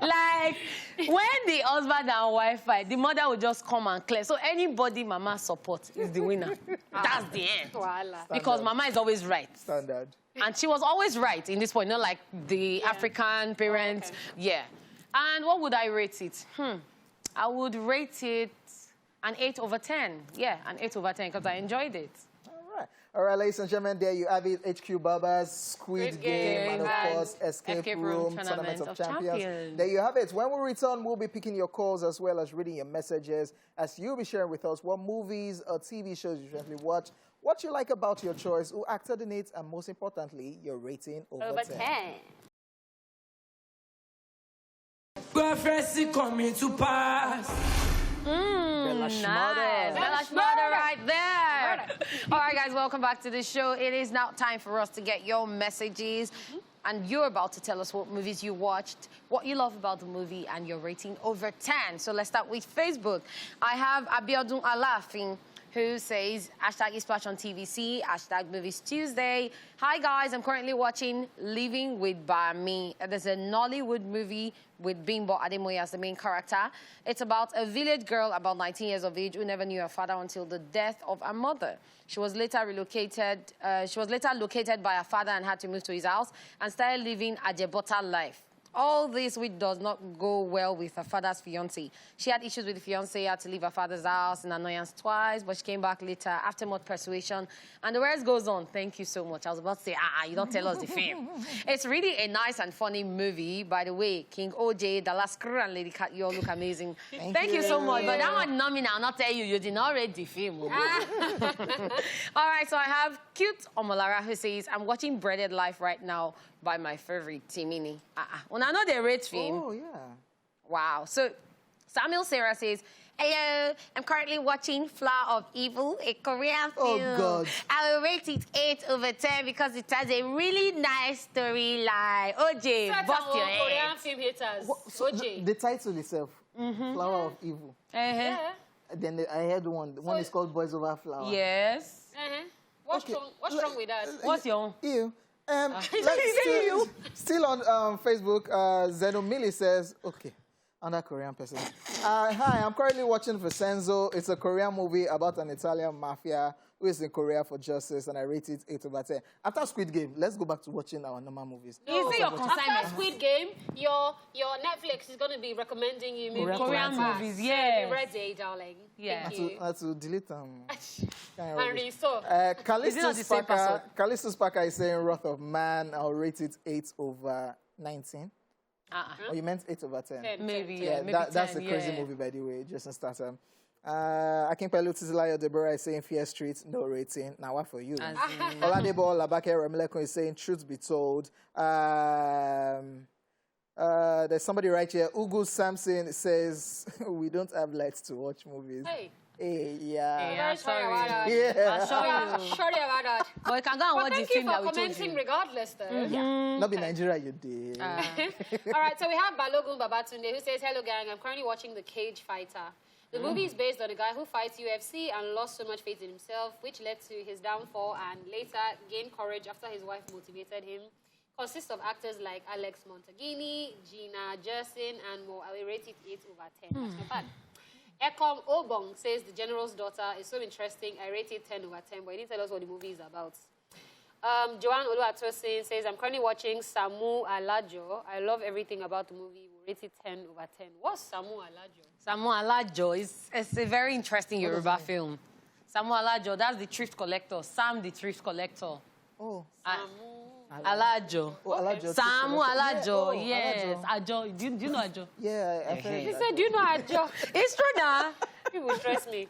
Like, when the husband and wife fight, the mother will just come and clear. So anybody mama support is the winner. That's the end. Because mama is always right. Standard. And she was always right in this point, not like the African parents. Yeah. And what would I rate it? I would rate it an 8 over 10. Yeah, an 8 over 10 because I enjoyed it. All right, ladies and gentlemen, there you have it. HQ Barbers, Squid Game, and of course, Escape Room, Tournament of Champions. There you have it. When we return, we'll be picking your calls as well as reading your messages as you'll be sharing with us what movies or TV shows you recently watch, what you like about your choice, who acted in it, and most importantly, your rating over 10. Prophecy coming to pass. Nice. Bella Schmurder right there. All right, guys, welcome back to the show. It is now time for us to get your messages. And you're about to tell us what movies you watched, what you love about the movie, and your rating over 10. So let's start with Facebook. I have Abiodun Alafin, who says, hashtag ESplashOnTVC, hashtag Movies Tuesday. Hi, guys. I'm currently watching Living with Bami. There's a Nollywood movie with Bimbo Ademoye as the main character. It's about a village girl about 19 years of age who never knew her father until the death of her mother. She was later located by her father and had to move to his house and started living a Jebota life. All this which does not go well with her father's fiancé. She had issues with the fiancé, had to leave her father's house in annoyance twice, but she came back later after much persuasion. And the rest goes on. Thank you so much. I was about to say, you don't tell us the film. It's really a nice and funny movie. By the way, King Hojay, Daala, and Lady Cath, you all look amazing. Thank you so much. But that one, nominal, I'll not tell you, you did not read the film. All right, so I have Cute Omolara who says, I'm watching Breaded Life right now by my favorite, Timini. When I know they rate film. Oh, yeah. Wow. So Samuel Sarah says, hello, I'm currently watching Flower of Evil, a Korean film. Oh, God. I will rate it 8/10 because it has a really nice storyline. Hojay, bust your head. Korean film haters. So the title itself, Flower of Evil. Yeah. Then I heard one. The one is called Boys Over Flower. Yes. What's wrong with that? What's your own? Still on Facebook, Zenomili says, okay, another Korean person. Hi, I'm currently watching Vincenzo. It's a Korean movie about an Italian mafia who is in Korea for justice, and I rate it 8/10. After Squid Game, let's go back to watching our normal movies. You see your consignment. After Squid Game, your Netflix is going to be recommending you Korean movies, yeah. Ready, darling. Yeah. That's to delete them. And restore. Callisto Sparker is saying Wrath of Man. I'll rate it 8/19. Oh, you meant 8/10? Maybe, yeah. Maybe That's 10, a crazy movie, by the way, just in starter. Akinpelu Titilayo Deborah is saying Fear Street, no rating. Now, what for you? Oladebo Labake Remleko is saying Truth Be Told. There's somebody right here. Ugu Samson says, we don't have lights to watch movies. Hey, yeah. Sorry about that. Yeah. Sorry about that. But you can go and watch the film that we told you. Thank you for commenting regardless, though. Yeah. Not in Nigeria, you did. All right, so we have Balogun Babatunde who says, hello, gang. I'm currently watching The Cage Fighter. The movie is based on a guy who fights UFC and lost so much faith in himself, which led to his downfall and later gained courage after his wife motivated him. Consists of actors like Alex Montaghini, Gina Jersin, and more. I will rate it 8/10. That's not bad. Ekom Obong says The General's Daughter is so interesting. I rate it 10/10, but he didn't tell us what the movie is about. Joanne Oluwatosin says, I'm currently watching Samu Alajo. I love everything about the movie. We rate it 10/10. What's Samu Alajo? Samu Alajo is a very interesting Yoruba film. Samu Alajo, that's the thrift collector. Sam the thrift collector. Oh. Alajo. Oh, Alajo. Samu Alajo, yeah. yes. Ajo. Do you know Ajo? Yeah, I heard He that. said, do you know Ajo? It's true now. People stress me.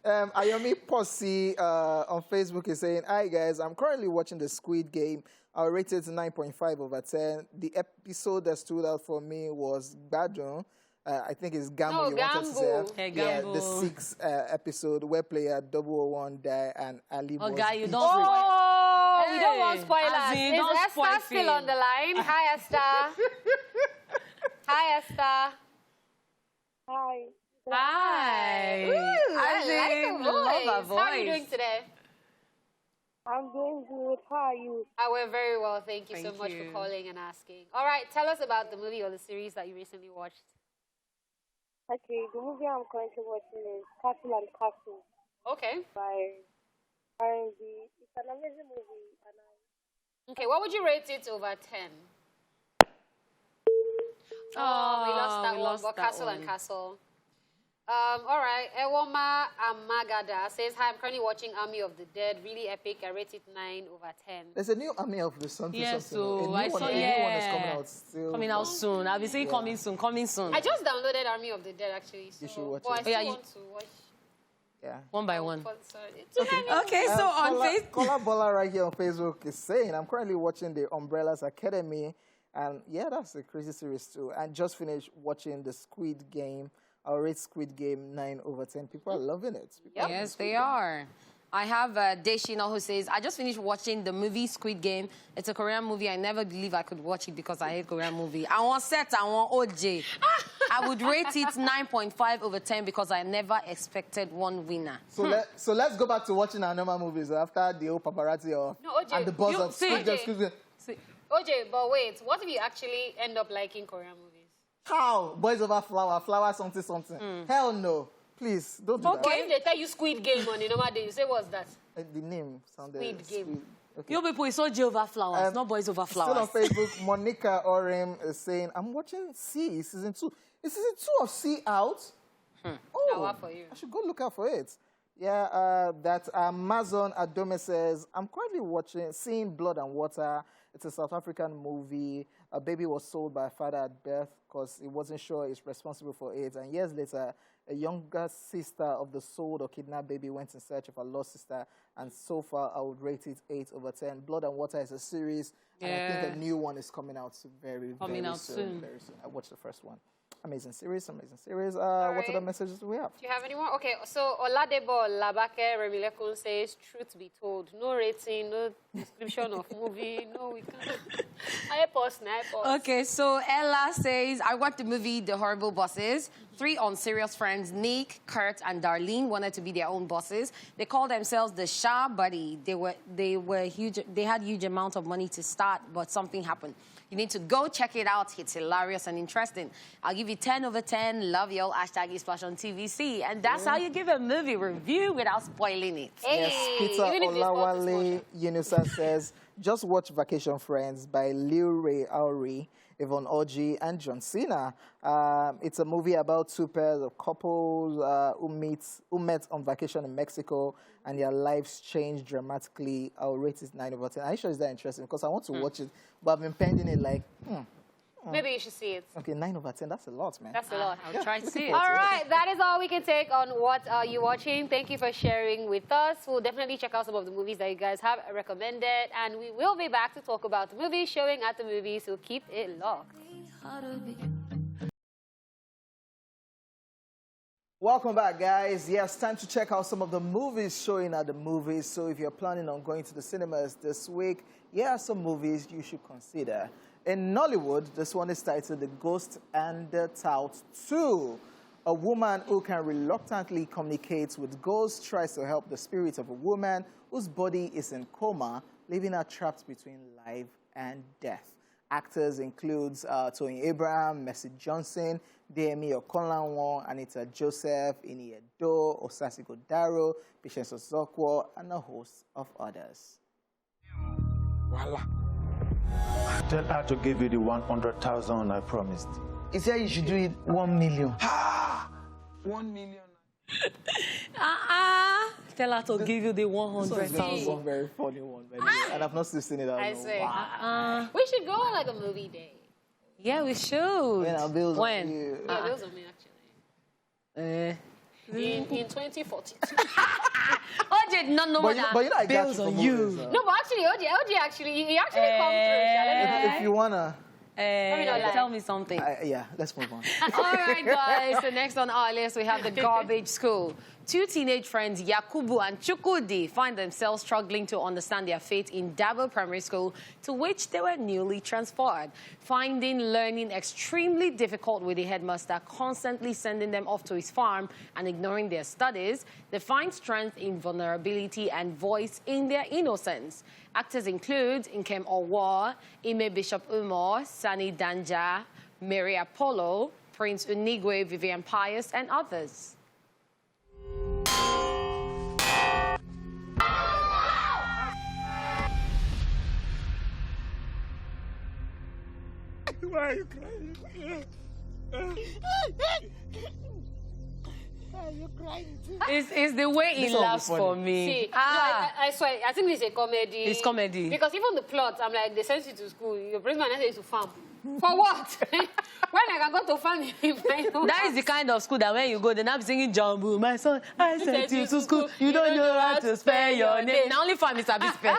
Ayomi Posse on Facebook is saying, hi guys, I'm currently watching the Squid Game. I'll rate it 9.5/10. The episode that stood out for me was Badon. I think it's Gambo you wanted to say. Hey, yeah, Gambo. the 6th episode where player 001 died and Ali was... guy, you don't we don't want spoilers. In, Is don't Esther spoil still film. on the line? Hi, Esther. Hi, Esther. Hi. Ooh, I like her voice. How are you doing today? I'm doing good. How are you? We're very well. Thank you so much for calling and asking. All right, tell us about the movie or the series that you recently watched. Okay, the movie I'm currently watching is Castle and Castle. Okay. By R&B. It's an amazing movie. Okay, what would you rate it over 10? Oh, we lost that one, but Castle and Castle. All right, Ewoma Amagada says, hi, I'm currently watching Army of the Dead. Really epic. I rate it 9/10. There's a new Army of the Sun. Yes, so I saw, a new one is coming out still. Coming out soon. I'll be saying coming soon. I just downloaded Army of the Dead, actually. So, you should watch it. I still want to watch. Yeah. One by one. Okay, so on Facebook. Kola Bola right here on Facebook is saying, I'm currently watching The Umbrellas Academy. And yeah, that's a crazy series too. And just finished watching the Squid Game. I'll rate Squid Game 9/10. People are loving it. Yes, they are. I have Deshina who says, I just finished watching the movie Squid Game. It's a Korean movie. I never believe I could watch it because I hate Korean movie. I want set, I want Hojay. I would rate it 9.5 over 10 because I never expected one winner. So let's go back to watching our normal movies after the old paparazzi and the buzz of Squid Game. Hojay, but wait, what if you actually end up liking Korean movies? How? Boys Over Flower, Flower something something. Hell no. Please, don't do that. What if they tell you Squid Game on a normal day? You say, what's that? The name sounded... Squid Game. Okay. You people, it's Hojay over flowers, not Boys Over Flowers. Still on Facebook, Monica Orim is saying, I'm watching C, season 2. Is season 2 of C out? Oh, for you. I should go look out for it. Yeah, that Amazon Adome says, I'm currently seeing Blood and Water. It's a South African movie. A baby was sold by a father at birth because he wasn't sure he's responsible for it. And years later, a younger sister of the sold or kidnapped baby went in search of her lost sister. And so far, I would rate it 8 over 10. Blood and Water is a series. And I think a new one is coming out very soon. I watched the first one. Amazing series, amazing series. What other messages do we have? Do you have any more? Okay, so Oladebo Labake Remilekun says, truth be told, no rating, no description of movie, no, we can't. I pause. Okay, so Ella says, I watched the movie The Horrible Bosses. 3 unserious friends, Nick, Kurt, and Darlene, wanted to be their own bosses. They called themselves the Shah Buddy. They had huge amount of money to start, but something happened. You need to go check it out. It's hilarious and interesting. I'll give you 10 over 10. Love y'all. #ESplashOnTVC. And that's how you give a movie review without spoiling it. Yes, Peter Olawale Yunusa says, just watch Vacation Friends by Lil Ray Auri, Yvonne Orji, and John Cena. It's a movie about 2 pairs of couples who met on vacation in Mexico, and their lives changed dramatically. I'll rate it 9 over 10. Are you sure it's that interesting? Because I want to watch it, but I've been pending it like, Maybe you should see it. Okay, 9 over 10. That's a lot, man. That's a lot. I'll try to see it. All right, that is all we can take on What Are You Watching. Thank you for sharing with us. We'll definitely check out some of the movies that you guys have recommended, and we will be back to talk about the movies showing at the movies, so keep it locked. Welcome back, guys. Yes, time to check out some of the movies showing at the movies. So if you're planning on going to the cinemas this week, here are some movies you should consider. In Nollywood, this one is titled The Ghost and the Tout 2. A woman who can reluctantly communicate with ghosts tries to help the spirit of a woman whose body is in coma, leaving her trapped between life and death. Actors include Tony Abraham, Mercy Johnson, Deyemi Okonlanwo, Anita Joseph, Ini Edo, Osasi Godaro, Patience Ozokwo, and a host of others. Voila. Tell her to give you the 100,000 I promised. He said you should do it 1 million. 1 million. Tell her to give you the 100,000. This is one very funny one, and I've not still seen it. I swear. We should go on like a movie day. Yeah, we should. When our bills when? on you. Yeah, bills on me actually. In 2042. Hojay did not know that. But you know I got bills you on for you. movies, No, but actually, he actually come through. If you wanna. Tell me something. Yeah, let's move on. All right, guys. So next on our list, we have The Garbage School. 2 teenage friends, Yakubu and Chukudi, find themselves struggling to understand their fate in Dabo Primary School, to which they were newly transferred. Finding learning extremely difficult with the headmaster constantly sending them off to his farm and ignoring their studies, they find strength in vulnerability and voice in their innocence. Actors include Nkem Owo, Ime Bishop Umar, Sani Danja, Mary Apollo, Prince Unigwe, Vivian Pius, and others. Why are you crying? Why are you crying too? It's the way he laughs for me. See, I swear, I think this is a comedy. It's comedy. Because even the plot, I'm like, they sent you to school, your principal sent you to farm. For what? When I can go to farm in my own That is the kind of school that when you go, they're not singing Jambu. My son, I sent you to school. You don't know how to spell your name. Now only farm is a bit spell.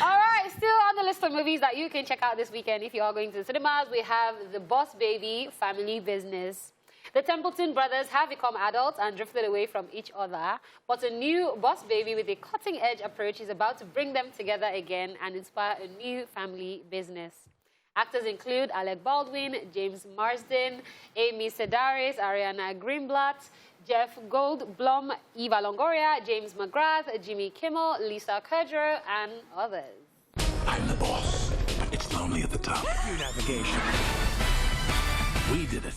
All right, still on the list of movies that you can check out this weekend if you are going to the cinemas, we have The Boss Baby, Family Business. The Templeton brothers have become adults and drifted away from each other, but a new boss baby with a cutting-edge approach is about to bring them together again and inspire a new family business. Actors include Alec Baldwin, James Marsden, Amy Sedaris, Ariana Greenblatt, Jeff Goldblum, Eva Longoria, James McGrath, Jimmy Kimmel, Lisa Kudrow, and others. I'm the boss, but it's lonely at the top. New navigation. We did it.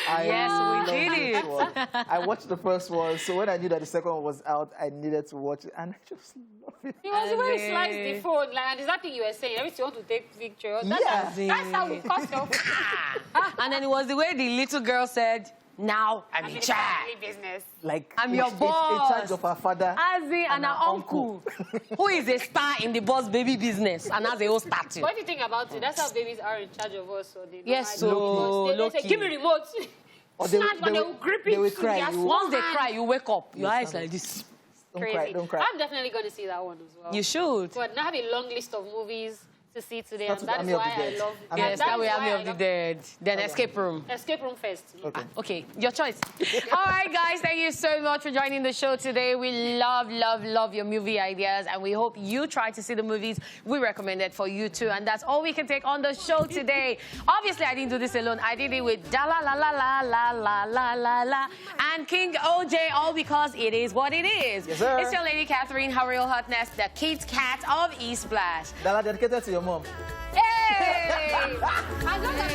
Yes, we did it. I watched the first one, so when I knew that the second one was out, I needed to watch it, and I just love it. It was where he sliced the phone, like, and is that thing you were saying? Every time you want to take picture, that's how we cut off. And then it was the way the little girl said, now I'm in charge. Business. Like, I'm your boss. In charge of her father. Azzy and her uncle, who is a star in the boss baby business and has a whole statue. What do you think about it? That's how babies are in charge of us. So they know yes, so they say, give me remote. Or they will grip it. They will cry. Once they cry, you wake up. Your eyes like this. Crazy. Don't cry. I'm definitely going to see that one as well. You should. But I have a long list of movies to see today, Start and that is why I love it. Yes, that way Army of the Dead. Then Escape Room. Escape Room first. Okay. Okay, your choice. All right, guys, thank you so much for joining the show today. We love, love, love your movie ideas, and we hope you try to see the movies we recommended for you too. And that's all we can take on the show today. Obviously, I didn't do this alone. I did it with Daala, la la la la la la la la, and King Hojay, all because it is what it is. Yes, sir. It's your lady Catherine, her real hotness, the Kid Cat of ESplash. Daala, dedicated to your mom. Hey! I know that's